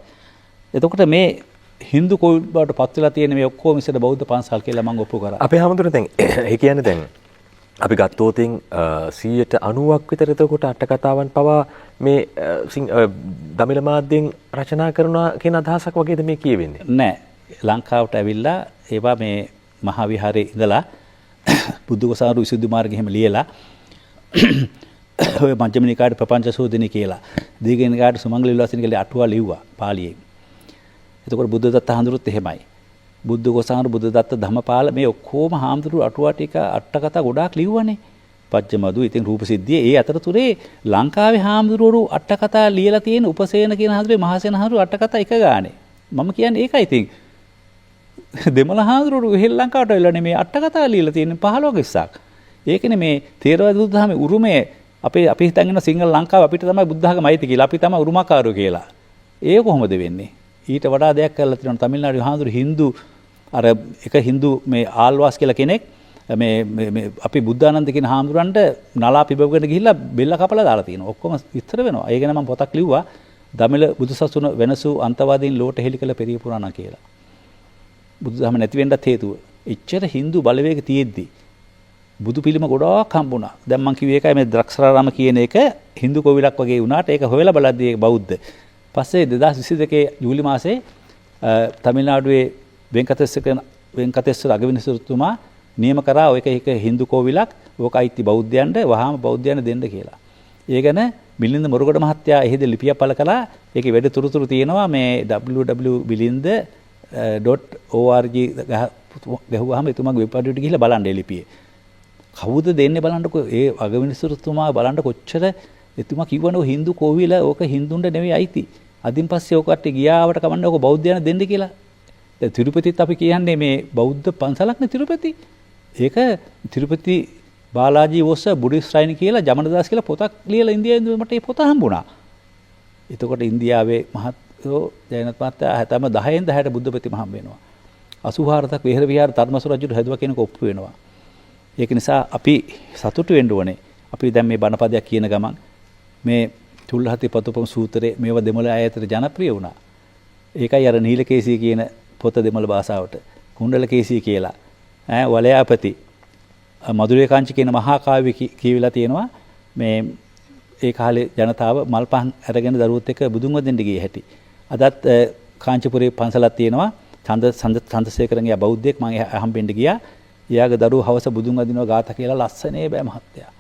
එතකොට මේ හින්දු කොයි බවට පත් වෙලා තියෙන මේ ඔක්කොම ඉස්සර බෞද්ධ පන්සල් කියලා මම ඔප්පු කරා. අපේ හැමෝටම දැන් ඒ කියන්නේ දැන් අපි ගත්තොතින් 90% විතර එතකොට අට කතාවන් පවා මේ දමිළ මාධ්‍යෙන් රචනා කරනවා කියන අදහසක් වගේද මේ කියවෙන්නේ? නෑ. ලංකාවට ඇවිල්ලා ඒවා මේ මහා විහාරයේ ඉඳලා බුද්ධඝෝසාරු විසුද්ධි මාර්ගය එහෙම ලියලා ඔය මජ්ක්‍ධිම නිකායේ ප්‍රපංච සෝදිනී කියලා දීඝ නිකායේ සුමංගල විලාසිනී කියලා අටුවා ලිව්වා පාලියෙන්. එතකොට බුද්ධදත්ත හඳුරුත් එහෙමයි. බුද්ධඝෝසාරු බුද්ධදත්ත ධම්මපාල මේ ඔක්කොම හාමුදුරු අටුවා ටික අට කතා ගොඩාක් ලිව්වනේ. පච්චමදු ඉතින් රූපසිද්ධිය ඒ අතරතුරේ ලංකාවේ හාමුදුරුවෝ අට කතා ලියලා තියෙන උපසේන කියන හාමුදුරුවෝ මහසේන හාමුදුරුවෝ අට කතා එක ගානේ. මම කියන්නේ ඒකයි ඉතින්. දෙමළ හාමුදුරුවෝ හෙල් ලංකාවට වෙලා නෙමේ අට කතා ලියලා තියෙන 15 ඉස්සක්. ඒකනේ මේ තේරවාද බුදුදහමේ උරුමය අපි හිතන් ඉන්න සිංහල ලංකාව අපිට තමයි බුද්ධඝම අයිති කියලා. අපි තමයි උරුමකාරයෝ කියලා. ඒක කොහොමද වෙන්නේ? ඊට වඩා දෙයක් කරලා තියෙනවා තමිල්නාඩුවේ හාමුදුරුවෝ හින්දු අර එක හින්දු මේ ආල්වාස් කියලා කෙනෙක් මේ අපි බුද්ධානන්ද කියන හාමුදුරන්ට නලා පිබවගෙන ගිහිල්ලා බෙල්ල කපලා දාලා තියෙනවා. ඔක්කොම විස්තර වෙනවා. ඒ ගැන මම පොතක් ලිව්වා. දමිළ බුදුසසුන වෙනසු අන්තවාදීන් ලෝට හෙළි කළ පෙරිය පුරාණ කියලා. බුදුදහම නැති වෙන්නත් හේතුව. එච්චර Hindu බලවේග තියෙද්දි බුදු පිළිම ගොඩාක් හම්බුණා. දැන් මම කිව්වේ ඒකයි මේ ද්‍රක්ෂරාරාම කියන එක Hindu කෝවිලක් වගේ වුණාට ඒක හොයලා බලද්දී ඒක බෞද්ධ. පස්සේ 2022 ජූලි මාසේ තමිල්නාඩුවේ වෙන්කතේශ්වර අගවිනිසුතුමා නියම කරා ඔය එක Hindu කෝවිලක් ඕක අයිති බෞද්ධයන්ට වහාම බෞද්ධයන්ට දෙන්න කියලා. ඒ ගැන මිලින්ද මොරුගඩ මහත්තයා එහෙද ලිපියක් පළ කළා. ඒකේ වැඩ තුරුතුරු තියෙනවා මේ www.bilind.org ගහුවාම එතුමාගේ වෙබ් අඩවියට ගිහිල්ලා බලන්න ඒ ලිපියේ. කවුද දෙන්නේ බලන්නකො ඒ අගවිනිසුතුමා බලන්න කොච්චර එතුමා කිව්වනේ ඔය Hindu කෝවිල ඕක Hindunට නෙවෙයි අයිති. අදින් පස්සේ ඕකට ගියාවට කමන්නේ ඕක බෞද්ධයන්ට දෙන්න කියලා. දැන් තිරුපතිත් අපි කියන්නේ මේ බෞද්ධ පන්සලක් නේ තිරුපති. ඒක තිරුපති බාලාජී වොස්ස බුද්දිස්ට් ශ්‍රයින් කියලා ජමනදාස් කියලා පොතක් ලියලා ඉන්දියාවේ මට ඒ පොත හම්බුණා. එතකොට ඉන්දියාවේ මහත්ෝ ජයනත් මහත්තයා හැතැම්ම 10න් 10ට බුද්ධ ප්‍රතිම හම්බ වෙනවා. 84ක් විහෙර විහාර ධර්මසු රජුට හැදුවා කියන එක ඔප්පු වෙනවා. ඒක නිසා අපි සතුටු වෙන්න ඕනේ. අපි දැන් මේ බණපදයක් කියන ගමන් මේ චුල්ලහති පතුපම සූත්‍රයේ මේව දෙමළ ආයතන ජනප්‍රිය වුණා. ඒකයි අර නීලකේසී කියන පොත දෙමළ භාෂාවට කුණ්ඩලකේසී කියලා වලයාපති මధుරේ කාංචි කියන මහා කාව්‍ය කියවිලා තියෙනවා මේ ඒ කාලේ ජනතාව මල් පහන් අරගෙන දරුවොත් එක්ක බුදුන් වදින්න ගියේ හැටි. අදත් කාංචිපුරේ පන්සලක් තියෙනවා. චන්දසේකරන්ගේ බෞද්ධයෙක් මම හම්බෙන්න ගියා. එයාගේ දරුවෝ හවස බුදුන් වදිනවා ගාථා කියලා ලස්සනේ බෑ මහත්තයා.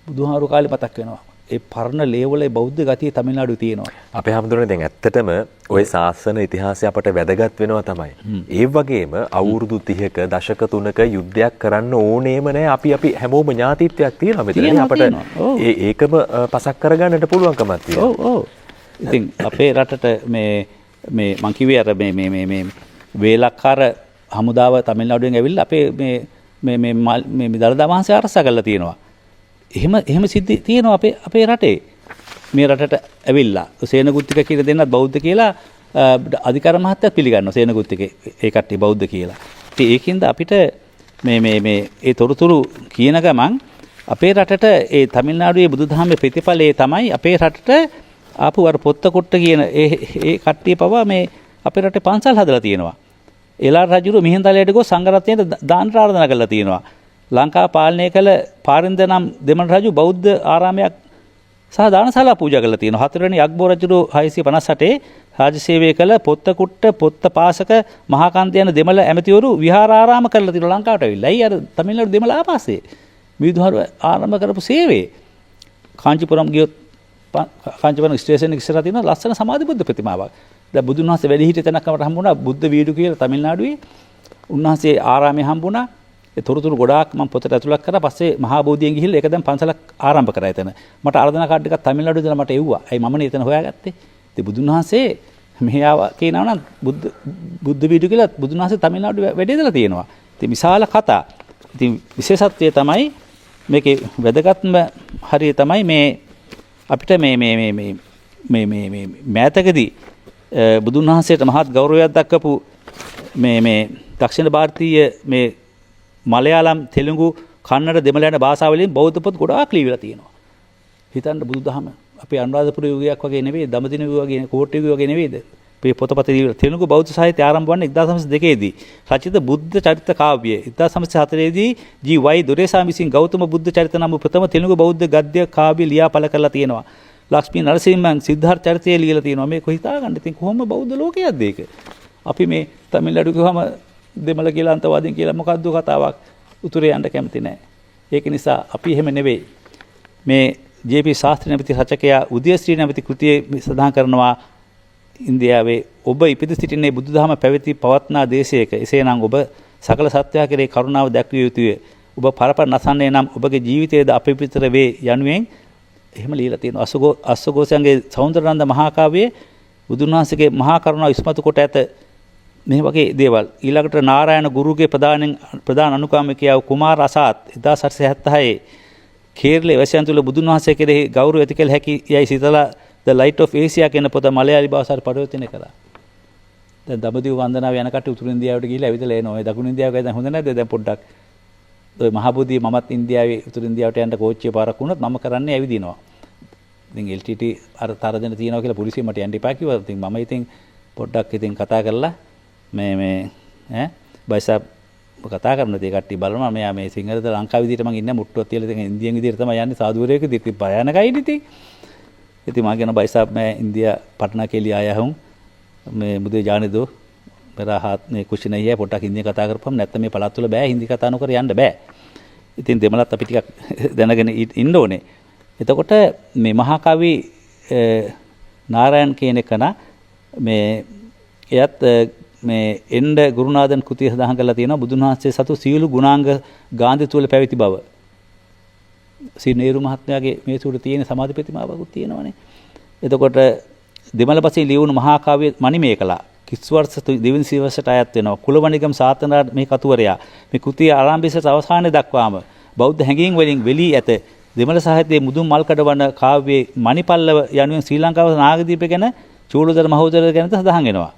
බුදුහාරු කාලේ මතක් වෙනවා. ඒ පරණ ලේවල බෞද්ධ ගතිය තමිල්නාඩුවේ තියෙනවා. අපේ හැමදෙරේ දැන් ඇත්තටම ওই ශාසන ඉතිහාසය අපට වැදගත් වෙනවා තමයි. ඒ වගේම අවුරුදු 30ක දශක 3ක යුද්ධයක් කරන්න ඕනේම නැහැ. අපි හැමෝම ඥාතිත්වයක් තියෙනවා මෙතන. අපට ඒකම පසක් කරගන්නට පුළුවන්කමක් තියෙනවා. ඔව්. ඉතින් අපේ රටට මේ මං කිව්වේ අර මේ වේලක්කාර හමුදාව තමිල්නාඩුවෙන් ඇවිල්ලා අපේ මේ දළදා වහන්සේ ආරක්ෂා කරලා තියෙනවා. එහෙම සිද්ධි තියෙනවා අපේ රටේ. මේ රටට ඇවිල්ලා සේනගුත්තික කියලා දෙන්නත් බෞද්ධ කියලා අධිකාර මහත්තයා පිළිගන්නවා සේනගුත්තික ඒ කට්ටිය බෞද්ධ කියලා. ඉතින් ඒකින්ද අපිට මේ ඒ තොරතුරු කියන ගමන් අපේ රටට ඒ තමිල්නාඩුවේ බුදුදහමේ ප්‍රතිඵලයේ තමයි අපේ රටට ආපු අර පොත්ත කොට්ට කියන ඒ කට්ටිය පවා මේ අපේ රටේ පන්සල් හදලා තියෙනවා. එලාර රජුරු මිහින්තලයට ගොස් සංඝරත්නයට දාන ආරාධනා කරලා තියෙනවා. ලංකාව පාලනය කළ පාරින්ද නම් දෙමළ රජු බෞද්ධ ආරාමයක් සහ දානශාලා පූජා කරලා තියෙනවා. 4 වෙනි අක්බර් රජු 658 රාජ්‍ය සේවය කළ පොත්තකුට්ට පොත්ත පාසක මහා කන්ද යන දෙමළ ඇමතිවරු විහාරාරාම කරලා තියෙනවා ලංකාවට ඇවිල්ලා. අයි අර තමිල්නාඩු දෙමළ ආපාසයේ මිදුහාර ආරම්භ කරපු සේවයේ කාංචිපුරම් ගියොත් කාංචිපුරම් ස්ටේෂන් එක ඉස්සරහ තියෙන ලස්සන සමාධි බුද්ධ ප්‍රතිමාවක්. දැන් බුදුන් වහන්සේ වැඩි හිටිය තැනක් අපට හම්බුණා බුද්ධ වීඩු කියලා තමිල්නාඩුවේ. උන්වහන්සේ ආරාමයේ හම්බුණා. ඒ තොරතුරු ගොඩාක් මම පොතට ඇතුළත් කරා. පස්සේ මහා බෝධියෙන් ගිහිල්ලා ඒක දැන් පන්සලක් ආරම්භ කරා එතන. මට ආරාධනා කාඩ් එකක් තමිල්නාඩුවේ ඉඳලා මට එව්වා. අයි මමනේ එතන හොයාගත්තේ. ඉතින් බුදුන් වහන්සේ මෙහාව කියනවා නම් බුද්ධ වීඩු කියලා බුදුන් වහන්සේ තමිල්නාඩුවේ වැඩ ඉඳලා තියෙනවා. ඉතින් විශාල කතා. ඉතින් විශේෂත්වය තමයි මේකේ වැදගත්ම හරිය තමයි මේ අපිට මේ මෑතකදී බුදුන් වහන්සේට මහත් ගෞරවයක් දක්වපු මේ දක්ෂිණ ಭಾರತೀಯ මේ මලයාලම් තෙලුගු කන්නඩ දෙමළ යන භාෂාවලින් බෞද්ධ පොත් ගොඩාක් ලියවිලා තියෙනවා. හිතන්න බුදුදහම අපේ අනුරාධපුර යුගයක් වගේ නෙවෙයි, දඹදිව වගේ, කෝට්ටේ යුගය වගේ නෙවෙයිද? මේ පොතපත ලියවිලා තෙලුගු බෞද්ධ සාහිත්‍ය ආරම්භ වන්නේ 1902 දී. රචිත බුද්ධ චරිත කාව්‍ය 1904 දී ජී.වයි. දොරේසා විසින් ගෞතම බුද්ධ චරිත නම් ප්‍රථම තෙලුගු බෞද්ධ ගද්‍ය කාව්‍ය ලියා පළ කරලා තියෙනවා. ලක්ෂ්මී නරසිම්හන් සිද්ධාර්ථ චරිතය ලියලා තියෙනවා. මේක හිතා ගන්න. ඉතින් කොහොම බෞද්ධ ලෝකයක්ද ඒක? අපි මේ තමිල්නාඩු ගිහම දෙමළ කියලා අන්තවාදීන් කියලා මොකද්ද කතාවක් උතුරේ යන්න කැමති නැහැ. ඒක නිසා අපි එහෙම නෙවෙයි. මේ ජේ.පී. ශාස්ත්‍රී නැමැති රචකයා උදයශ්‍රී නැමැති කෘතියේ සඳහන් කරනවා ඉන්දියාවේ ඔබ ඉපිද සිටින්නේ බුදුදහම පැවති පවත්නා දේශයක. එසේනම් ඔබ සකල සත්‍යය කෙරේ කරුණාව දැක්විය යුතුය. ඔබ පරපර නසන්නේ නම් ඔබගේ ජීවිතයේද අපවිත්‍ර වේ යනුවෙන් එහෙම ලියලා තියෙනවා. අස්සගෝසයන්ගේ සෞන්දර්යනන්ද මහා කාව්‍යයේ බුදුන් වහන්සේගේ මහා කරුණාව ඉස්මතු කොට ඇත. මේ වගේ දේවල්. ඊළඟට නාරායණ ගුරුගේ ප්‍රධාන අනුගාමිකයා කුමාර අසාත් 1876 කේරළේ වැසියන් තුළ බුදුන් වහන්සේ කෙරෙහි ගෞරව ඇති කළ හැකි යයි සිතලා The Light of Asia කියන පොත මලයාලි භාෂාවට පරිවර්තනය කළා. දැන් දඹදිව වන්දනාව යන කට උතුරු ඉන්දියාවට ගිහිල්ලා ඇවිදලා එනවා. ඒ දකුණු ඉන්දියාව ගැන හොඳ නැද්ද දැන් පොඩ්ඩක්? ඔය මහබෝධිය මමත් ඉන්දියාවේ උතුරු ඉන්දියාවට යන්න කෝච්චිය පාරක් වුණත් මම කරන්නේ ඇවිදිනවා. ඉතින් LTT අර තරදෙන තියනවා කියලා පොලිසිය මට යන්න එපා කිව්වා. ඉතින් මම ඉතින් පොඩ්ඩක් ඉතින් කතා කරලා මේ ඈ බයිසප් කතා කරන දේ කට්ටිය බලනවා මෙයා මේ සිංහලද ලංකාව විදිහට මම ඉන්නේ මුට්ටුවක් තියලා ඉතින් ඉන්දියන් විදිහට තමයි යන්නේ साधुवरेक विदिहट भयानकයි इति मां कहना भाई साहब मैं इंडिया पटना के लिए आया हूँ मैं मुझे जाने दो मेरा हाथ में कुछ नहीं है पोटा हिंदी कथा කරපම් නැත්නම් මේ පළාත් වල බෑ හින්දි කතා නොකර යන්න බෑ. ඉතින් දෙමළත් අපි ටිකක් දැනගෙන ඉන්න ඕනේ. එතකොට මේ මහා කවි නාරයන් කියන එකන මේ එයත් මේ එන්න ගුරුනාදන් කෘතිය සඳහන් කරලා තියෙනවා බුදුන් වහන්සේ සතු සියලු ගුණාංග ගාන්ධි තුල පැවිදි බව. සී නේරු මහත්මයාගේ මේ සූර තියෙන සමාධි ප්‍රතිමාවකුත් තියෙනවානේ. එතකොට දෙමළ පස්සේ ලියවුණු මහා කාව්‍ය මණිමේකලා කිස්වර්ෂ දෙවෙනි සියවසට අයත් වෙනවා. කුලවණිගම් සාතනාර් මේ කතුවරයා මේ කෘතිය ආරම්භයේදී අවසානයේ දක්වාම බෞද්ධ හැඟීම් වලින් වෙලී ඇත. දෙමළ සාහිත්‍යයේ මුදුන් මල්කඩ වන කාව්‍යයේ මණිපල්ලව යනුවෙන් ශ්‍රී ලංකාව නාගදීප ගැන චූලෝදර මහෝදර ගැන සඳහන් වෙනවා.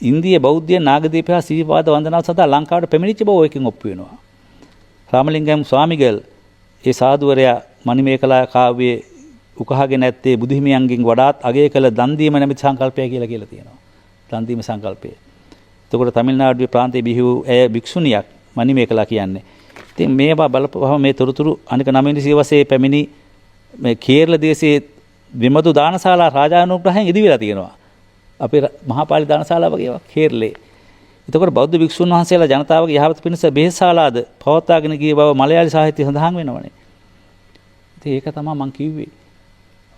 ඉන්දිය බෞද්ධ නාගදීප හා සීපාද වන්දනාව සඳහා ලංකාවට පැමිණිච්ච බව එකකින් ඔප්පු වෙනවා. රාමලිංගම් ස්වාමිගල් ඒ සාදුවරයා මණිමේකලා කාව්‍යයේ උකහාගෙන ඇත්තේ බුදුහිමියන්ගෙන් වඩාත් අගය කළ දන් දීම නැමැති සංකල්පය කියලා තියෙනවා. දන් දීම සංකල්පය. එතකොට තමිල්නාඩුවේ ප්‍රාන්තයේ බිහි වූ ඇය භික්ෂුණියක් මණිමේකලා කියන්නේ. ඉතින් මේවා බලපුවම මේ තොරතුරු අනික 9 වෙනි සියවසේ පැමිණි මේ කේරළ දේශයේ විමතු දානශාලා රාජානුග්‍රහයෙන් ඉදිවිලා තියෙනවා. අපේ මහපාලි දානශාලාව වගේ ඒවා කේරළේ. එතකොට බෞද්ධ භික්ෂුන් වහන්සේලා ජනතාවගේ යහපත පිණිස බෙහෙත්ශාලාද පවත්වාගෙන ගිය බව මලයාලි සාහිත්‍යයේ සඳහන් වෙනවනේ. ඉතින් ඒක තමයි මම කිව්වේ.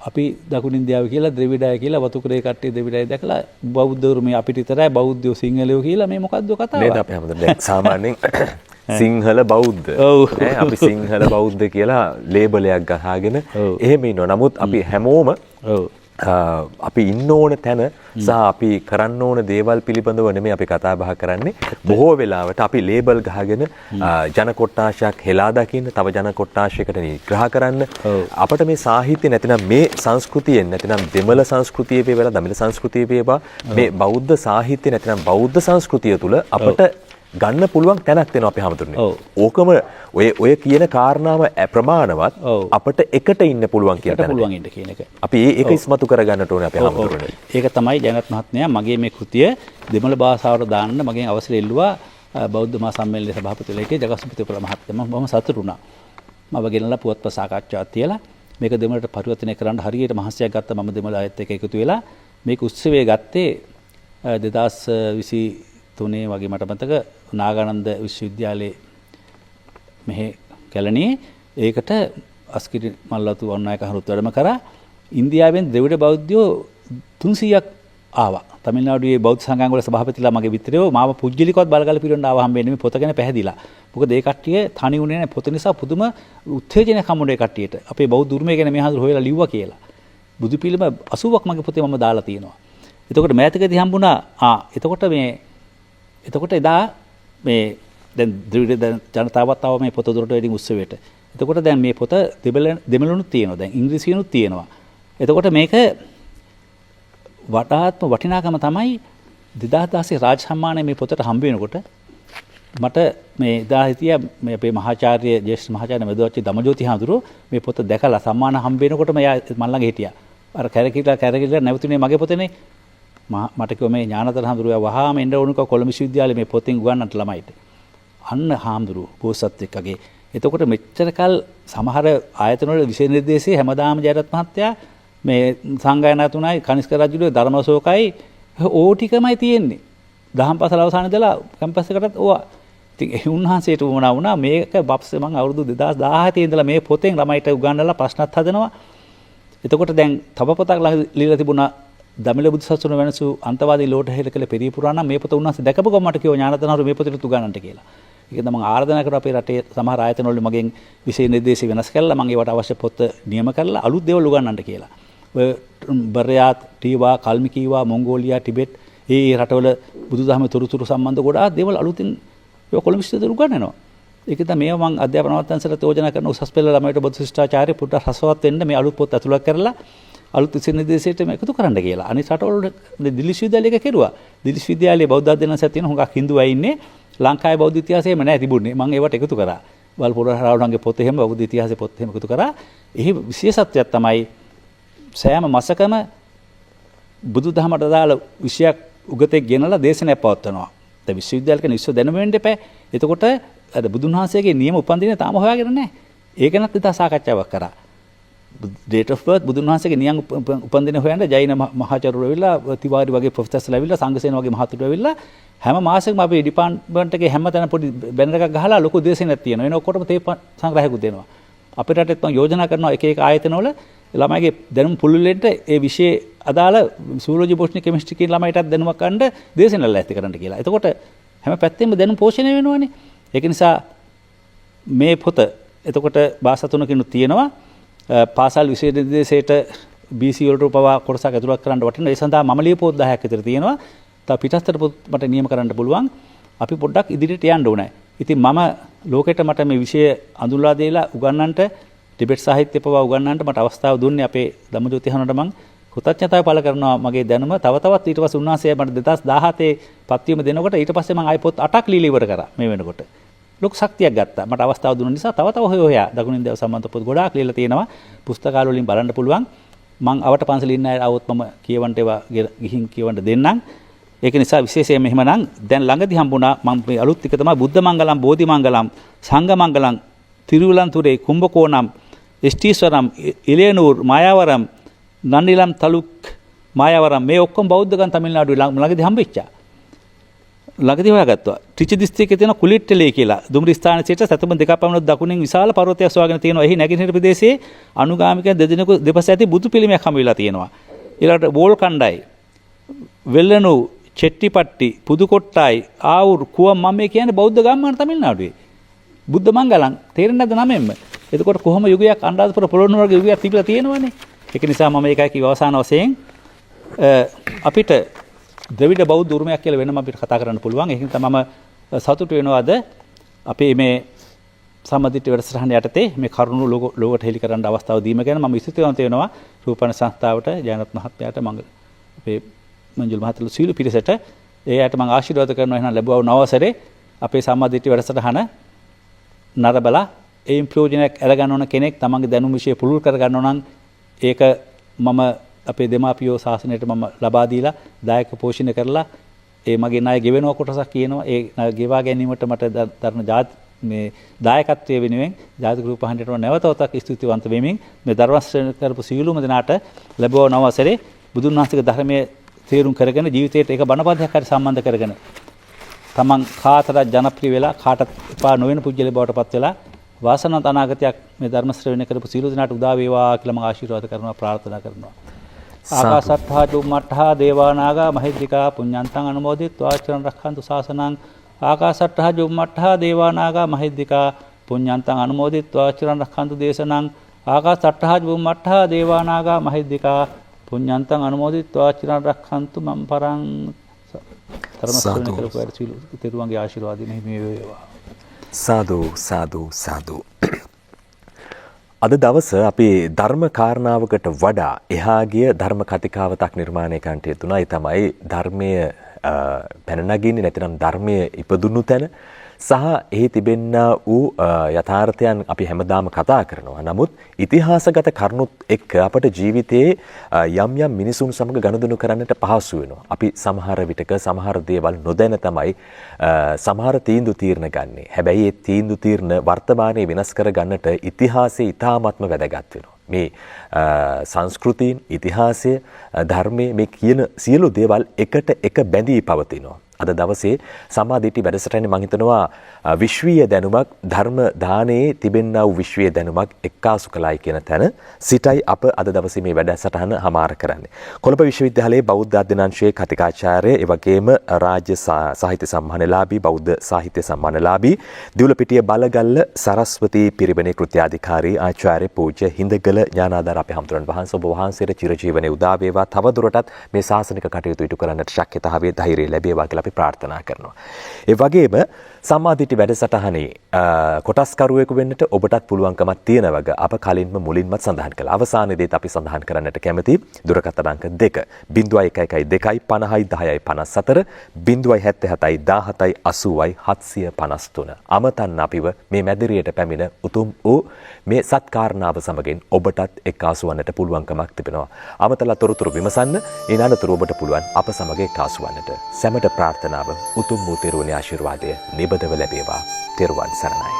අපි දකුණු ඉන්දියාව කියලා ද්‍රවිඩය කියලා වතුකරේ කට්ටිය ද්‍රවිඩය දැකලා බෞද්ධ උරුමේ අපිට විතරයි බෞද්ධයෝ සිංහලයෝ කියලා මේ මොකද්ද කතාව? නේද අපි හැමෝටම දැන් සාමාන්‍යයෙන් සිංහල බෞද්ධ අපි සිංහල බෞද්ධ කියලා ලේබලයක් ගහගෙන එහෙම ඉන්නවා. නමුත් අපි හැමෝම අපි ඉන්න ඕන තැන සහ අපි කරන්න ඕන දේවල් පිළිබඳව නෙමෙයි අපි කතා බහ කරන්නේ. බොහෝ වෙලාවට අපි ලේබල් ගහගෙන ජන කොට්ටාශයක් හෙලා දකින්න, තව ජන කොට්ටාශයකට නිග්‍රහ කරන්න. අපිට මේ සාහිත්‍ය නැතිනම් මේ සංස්කෘතියෙන් නැතිනම් දෙමළ සංස්කෘතිය වේවා, දමිළ සංස්කෘතිය වේවා, මේ බෞද්ධ සාහිත්‍ය නැතිනම් බෞද්ධ සංස්කෘතිය තුල අපිට ගන්න පුළුවන් තැනක් දෙනවා අපි හැමතුරුනේ. ඕකම ඔය කියන කාරණාව ප්‍රමාණවත් අපිට එකට ඉන්න පුළුවන් කියන තැන. පුළුවන් ඉන්න කියන එක. අපි ඒක ඉස්මතු කරගන්නට ඕනේ අපි හැමතුරුනේ. ඒක තමයි ජයනත් මහත්මයා මගේ මේ කෘතිය දෙමළ භාෂාවට දාන්න මගෙන් අවසර ඉල්ලුවා බෞද්ධ මහා සම්මේලනයේ සභාපතිවරයෙක් ජගත්සුපතිපුර මහත්මයා. මම සතුටු වුණා. මම ගෙනලා පුවත්පත් සාකච්ඡාවක් තියලා මේක දෙමළට පරිවර්තනය කරන්න හරියට මහසයක් ගත්තා. මම දෙමළ අයත් එක්ක එකතු වෙලා මේක උත්සවයේ ගත්තේ 2023 වගේ මට මතක නාගානන්ද විශ්වවිද්‍යාලයේ මෙහි කැලණියේ ඒකට අස්කිරි මල්ලතු වන්නායක හරුත් වැඩම කරා. ඉන්දියාවෙන් ද්‍රවිඩ බෞද්ධයෝ 300ක් ආවා. තමිල්නාඩුවේ බෞද්ධ සංඝාංග වල සභාපතිලා මගේ මිත්‍රයෝ මාව පුජ්‍යලිකවත් බලගල පිරෙන්න ආවා හම්බෙන්නේ මේ පොත ගැන පැහැදිලා. මොකද ඒ කට්ටිය තනි උනේ නැහැ. පොත නිසා පුදුම උත්තේජනයක් හම්බුනේ කට්ටියට. අපේ බෞද්ධ උරුමය ගැන මේ හඳුර හොයලා ලිව්වා කියලා. බුදු පිළිම 80ක් මගේ පොතේ මම දාලා තියෙනවා. එතකොට මෑතකදී හම්බුණා එතකොට එදා මේ දැන් ද්‍රවිඩ ජනතාවත් ආව මේ පොත දොරට වෙඩින් උත්සවයට. එතකොට දැන් මේ පොත දෙමළනුත් තියෙනවා. දැන් ඉංග්‍රීසියෙනුත් තියෙනවා. එතකොට මේක වටාත්ම වටිනාකම තමයි 2016 රාජ සම්මානයේ මේ පොතට හම්බ වෙනකොට මට මේ එදා හිටියා මේ අපේ මහාචාර්ය ජේෂ්ඨ මහාචාර්ය මෙදවච්චි දමජෝති හඳුරෝ මේ පොත දැකලා සම්මාන හම්බ වෙනකොටම එයා මන් ළඟ හිටියා. අර කැරකිලා නැවතුනේ මගේ පොතේනේ. මට කිව්වා මේ ඥානතර හඳුරුවා වහාම එන්න ඕනක කොළඹ විශ්වවිද්‍යාලේ මේ පොතෙන් උගන්වන්නට ළමයිට. අන්න හාමුදුරුවෝ බෝසත් එක්කගේ. එතකොට මෙච්චර කල් සමහර ආයතන වල විශේෂ නිර්දේශයේ හැමදාම ජයරත් මහත්තයා මේ සංගායනා තුනයි කනිෂ්ක රජුගේ ධර්මශෝකයි ඕ ටිකමයි තියෙන්නේ. දහම් පාසල අවසාන ඉඳලා කැම්පස් එකටත් ඕවා. ඉතින් ඒ උන්වහන්සේට වුණා මේක බප්ස් මම අවුරුදු 2017 ඉඳලා මේ පොතෙන් ළමයිට උගන්වලා ප්‍රශ්නත් හදනවා. එතකොට දැන් තව පොතක් ලියලා තිබුණා දමිළ බුදු සසුන වෙනසු අන්තවාදී ලෝට හෙල කළ පෙරී පුරාණ මේ පොත උන්වහන්සේ දැකපු ගමන් මට කිව්වා ඥානතනහරු මේ පොතට උගන්වන්නට කියලා. ඒක තමයි මම ආරාධනා කරා අපේ රටේ සමහර ආයතන වල මගෙන් විශේෂ නිර්දේශ වෙනස් කළා මම ඒවට අවශ්‍ය පොත නියම කරලා අලුත් දේවල් උගන්වන්නට කියලා. ඔය බර්යාත් ටීවා කල්මිකීවා මොංගෝලියා ටිබෙට් ඒ රටවල බුදුදහමේ තොරතුරු සම්බන්ධ ගොඩාක් දේවල් අලුතින් ඔය කොළඹ විශ්වවිද්‍යාලේ උගන්වනවා. ඒක තමයි මේව මම අධ්‍යාපන අමාත්‍යාංශයට යෝජනා කරන උසස් පෙළ ළමයිට බෞද්ධ ශිෂ්ටාචාරය පොඩ්ඩක් රසවත් වෙන්න මේ අලුත් පොත් ඇතුළත් කරලා අලුත් විශේෂ නිර්දේශයට එකතු කරන්න කියලා. අනිත් රටවල දිල්ලි විශ්වවිද්‍යාලයක කෙරුවා. දිල්ලි විශ්වවිද්‍යාලයේ බෞද්ධ අධ්‍යයනසක් තියෙන හුඟක් හින්දු අය ඉන්නේ. ලංකාවේ බෞද්ධ ඉතිහාසයේම නැහැ තිබුණේ. මම ඒවට එකතු කරා. වල්පොර හරවණන්ගේ පොත එහෙම බෞද්ධ ඉතිහාසයේ පොත් එහෙම එකතු කරා. එහි විශේෂත්වයක් තමයි සෑම මාසකම බුදුදහමට අදාළ විෂයක් උගතෙක් ගෙනලා දේශනයක් පවත්වනවා. දැන් විශ්වවිද්‍යාලයක විශ්ව දැනුම වෙන්න එපා. එතකොට අර බුදුන් වහන්සේගේ නියම උපන්දිනේ තාම හොයාගෙන නැහැ. ඒක ගැනත් ඉතින් සාකච්ඡාවක් කරා. date of birth බුදුන් වහන්සේගේ නියම උපන්දිනේ හොයන්න ජෛන මහාචාර්යවරු ඇවිල්ලා තිවාරි වගේ ප්‍රොෆෙසර්ස්ලා ඇවිල්ලා සංඝසේන වගේ මහතුරු ඇවිල්ලා හැම මාසෙකම අපේ ඩිපාර්ට්මන්ට් එකේ හැම තැන පොඩි බැනර් එකක් ගහලා ලොකු දේශනයක් තියෙනවා. එන ඔක්කොටම තේ සංග්‍රහයකුත් දෙනවා. අපේ රටෙත් මම යෝජනා කරනවා එක එක ආයතනවල ළමයිගේ දැනුම පුළුල් වෙන්න ඒ විෂය අදාළ සූලෝජි බොට්නි කෙමිස්ට්‍රි කියන ළමයිටත් දැනුමක් ගන්න දේශනවල ඇති කරන්න කියලා. එතකොට හැම පැත්තෙම දැනුම පෝෂණය වෙනවනේ. ඒක නිසා මේ පොත එතකොට භාෂා තුනකින් තියෙනවා. පාසල් විෂය නිර්දේශයට BC වලට පවා කොටසක් ඇතුළත් කරන්න වටින. ඒ සඳහා මම ලියපු පොත් 10ක් විතර තියෙනවා. තව පිටස්තර පොත් මට නියම කරන්න පුළුවන්. අපි පොඩ්ඩක් ඉදිරියට යන්න ඕනේ. ඉතින් මම ලෝකෙට මට මේ විෂය අඳුල්ලා දීලා උගන්වන්නට ටිබෙට් සාහිත්‍ය පවා උගන්වන්නට මට අවස්ථාව දුන්නේ අපේ ධම්මජෝති හනුවට මම කෘතඥතාවය පළ කරනවා මගේ දැනුම තව තවත් ඊට පස්සේ උන්වහන්සේ මට 2017 පත්වීම දෙනකොට ඊට පස්සේ මම ආයි පොත් 8ක් ලියලා ඉවර කරා මේ වෙනකොට. ලොකු ශක්තියක් ගත්තා. මට අවස්ථාව දුන්න නිසා තව තව හොයා දකුණින් දේව සම්බන්ධ පොත් ගොඩාක් ලියලා තියෙනවා. පුස්තකාල වලින් බලන්න පුළුවන්. මම අවට පන්සලේ ඉන්න අය આવොත් මම කියවන්න ඒවා ගිහින් කියවන්න දෙන්නම්. ඒක නිසා විශේෂයෙන් මෙහෙමනම් දැන් ළඟදී හම්බුණා මම මේ අලුත් එක තමයි බුද්ධ මංගලම් බෝධි මංගලම් සංඝ මංගලම් තිරුවලන්තුරේ කුම්භකෝණම් එස්ටිස්වරම් ඉලේනූර් මායාවරම් නන්නිලම් තලුක් මායාවරම් මේ ඔක්කොම බෞද්ධ ගම් තමිල්නාඩුවේ ළඟදී හම්බෙච්චා. ළඟදී හොයාගත්තා. ත්‍රිචි දිස්ත්‍රික්කයේ තියෙන කුලිට්ටලේ කියලා දුම්රිය ස්ථානයේ සිට සතම දෙකක් පමණ දකුණින් විශාල පර්වතයක් සොයාගෙන තියෙනවා. එහි නැගෙනහිර ප්‍රදේශයේ අනුගාමිකයන් දෙදෙනෙකු දෙපස ඇති බුදු පිළිමයක් හම්බ වෙලා තියෙනවා. ඊළඟට බෝල් කණ්ඩායි වෙල්ලනු චෙට්ටිපට්ටි පුදුකොට්ටායි ආවුර් කුවම් මම මේ කියන්නේ බෞද්ධ ගම්මාන තමිල්නාඩුවේ. බුද්ධ මංගලම් තේරෙන්නේ නැද්ද නමෙන්ම? එතකොට කොහොම යුගයක් අනුරාධපුර පොළොන්නරුව වගේ යුගයක් තිබිලා තියෙනවනේ. ඒක නිසා මම ඒකයි කිව්ව අවසාන වශයෙන් අපිට ද්‍රවිඩ බෞද්ධ උරුමයක් කියලා වෙනම අපිට කතා කරන්න පුළුවන්. ඒක නිසා මම සතුටු වෙනවාද අපේ මේ සම්මදිට වැඩසටහන යටතේ මේ කරුණු ලෝකට හෙළි කරන්න අවස්ථාව දීම ගැන මම ස්තුතිවන්ත වෙනවා රූපණ සංස්ථාවට ජයනත් මහත්මයාට මම අපේ මංජුල් මහත්තයල සීළු පිරිසට ඒ අයට මම ආශිර්වාද කරනවා. එහෙනම් ලැබුවා වූ නවසරේ අපේ සම්මදිට වැඩසටහන නරබලා ඒ ප්‍රයෝජනයක් අරගන්න ඕන කෙනෙක් තමන්ගේ දැනුම විශ්ය පුළුල් කරගන්න ඕන නම් ඒක මම අපේ දෙමාපියෝ ශාසනයට මම ලබා දීලා දායක පෝෂණය කරලා ඒ මගේ ණය ගෙවෙනවා කොටසක් කියනවා. ඒ ණය ගෙවා ගැනීමට මට දරන මේ දායකත්වයේ වෙනුවෙන් ජාතික රූප හන්දියට නැවතවතක් ස්තුතිවන්ත වෙමින් මේ ධර්මශ්‍රවණ කරපු සීලුම දෙනාට ලැබුවා නවසරේ බුදුන් වහන්සේගේ ධර්මයේ තේරුම් කරගෙන ජීවිතයට ඒක බණපදයක් හරි සම්බන්ධ කරගෙන තමන් කාටද ජනප්‍රිය වෙලා කාටත් එපා නොවන පුජ්‍යලේ බවට පත් වෙලා වාසනාවන්ත අනාගතයක් මේ ධර්ම ශ්‍රවණය කරපු සීල දිනාට උදා වේවා කියලා මම ආශිර්වාද කරනවා ප්‍රාර්ථනා කරනවා. ආකාසට්ඨා චුම්මට්ඨා දේවානාගා මහිද්దికා පුඤ්ඤන්තං අනුමෝදිත්වා චිරන් රක්ඛන්තු ශාසනං ආකාසට්ඨා චුම්මට්ඨා දේවානාගා මහිද්దికා පුඤ්ඤන්තං අනුමෝදිත්වා චිරන් රක්ඛන්තු දේශනං ආකාසට්ඨා චුම්මට්ඨා දේවානාගා මහිද්దికා පුඤ්ඤන්තං අනුමෝදිත්වා චිරන් රක්ඛන්තු මම් පරං ධර්ම ශ්‍රවණය කරපු අය සීල තෙරුවන්ගේ ආශිර්වාදයෙන් හිමි වේවා. සාදු සාදු සාදු. අද දවස අපි ධර්ම කාරණාවකට වඩා එහා ගිය ධර්ම කතිකාවතක් නිර්මාණය කරන්නට යෙදුණා. ඒ තමයි ධර්මයේ පැන නගින්නේ නැතිනම් ධර්මයේ ඉපදුණු තැන සහ එහි තිබෙන්නා වූ යථාර්ථයන් අපි හැමදාම කතා කරනවා. නමුත් ඉතිහාසගත කරුණුත් එක්ක අපට ජීවිතයේ යම් යම් මිනිසුන් සමග ගනුදෙනු කරන්නට පහසු වෙනවා. අපි සමහර විටක සමහර දේවල් නොදැන තමයි සමහර තීන්දුව තීරණ ගන්නෙ. හැබැයි ඒ තීන්දුව තීරණ වර්තමානයේ වෙනස් කර ගන්නට ඉතිහාසයේ ඉතාමත්ම වැදගත් වෙනවා. මේ සංස්කෘතීන් ඉතිහාසය ධර්මයේ මේ කියන සියලු දේවල් එකට එක බැඳී පවතිනවා. අද දවසේ සම්මාදිට්ඨි වැඩසටහනේ මම හිතනවා විශ්වීය දැනුමක් ධර්ම දානයේ තිබෙන්නා වූ විශ්වීය දැනුමක් එක්කාසු කළයි කියන තැන සිටයි අප අද දවසේ මේ වැඩසටහන හමාර කරන්නේ. කොළඹ විශ්වවිද්‍යාලයේ බෞද්ධ අධ්‍යනාංශයේ කතිකාචාර්ය ඒ වගේම රාජ්‍ය සාහිත්‍ය සම්මානලාභී බෞද්ධ සාහිත්‍ය සම්මානලාභී දිවුලපිටිය බලගල්ල සරස්වතී පිරිවෙනේ කෘත්‍යාධිකාරී ආචාර්ය පූජ්‍ය හිඳගල ඥානාදාර අපේ හමුදුරන් වහන්සේ ඔබ වහන්සේට චිරජීවනයේ උදා වේවා. තව දුරටත් මේ ශාසනික කටයුතු ඉටු කරන්නට ශක්තිය ධෛර්යය ලැබේවා කියලා අපි ප්‍රාර්ථනා කරනවා. ඒ වගේම සම්මාදිට්ඨි වැඩසටහනේ කොටස්කරුවෙකු වෙන්නට ඔබටත් පුළුවන්කමක් තියෙන වගේ අප කලින්ම මුලින්මත් සඳහන් කළා. අවසානයේදීත් අපි සඳහන් කරන්නට කැමති දුරකථන අංක 2 0112 50 10 54 077 17 80 753. අමතන්න අපිව මේ මැදිරියට පැමිණ උතුම් වූ මේ සත්කාරණාව සමගින් ඔබටත් එක්කාසු වන්නට පුළුවන්කමක් තිබෙනවා. අමතලා තොරතුරු විමසන්න. ඒ අනතුරු ඔබට පුළුවන් අප සමග එක්කාසු වන්නට. සැමට ප්‍රාර්ථනාව උතුම් වූ තෙරුවනේ ආශිර්වාදය නිබදව ලැබේවා. තෙරුවන් සරණයි.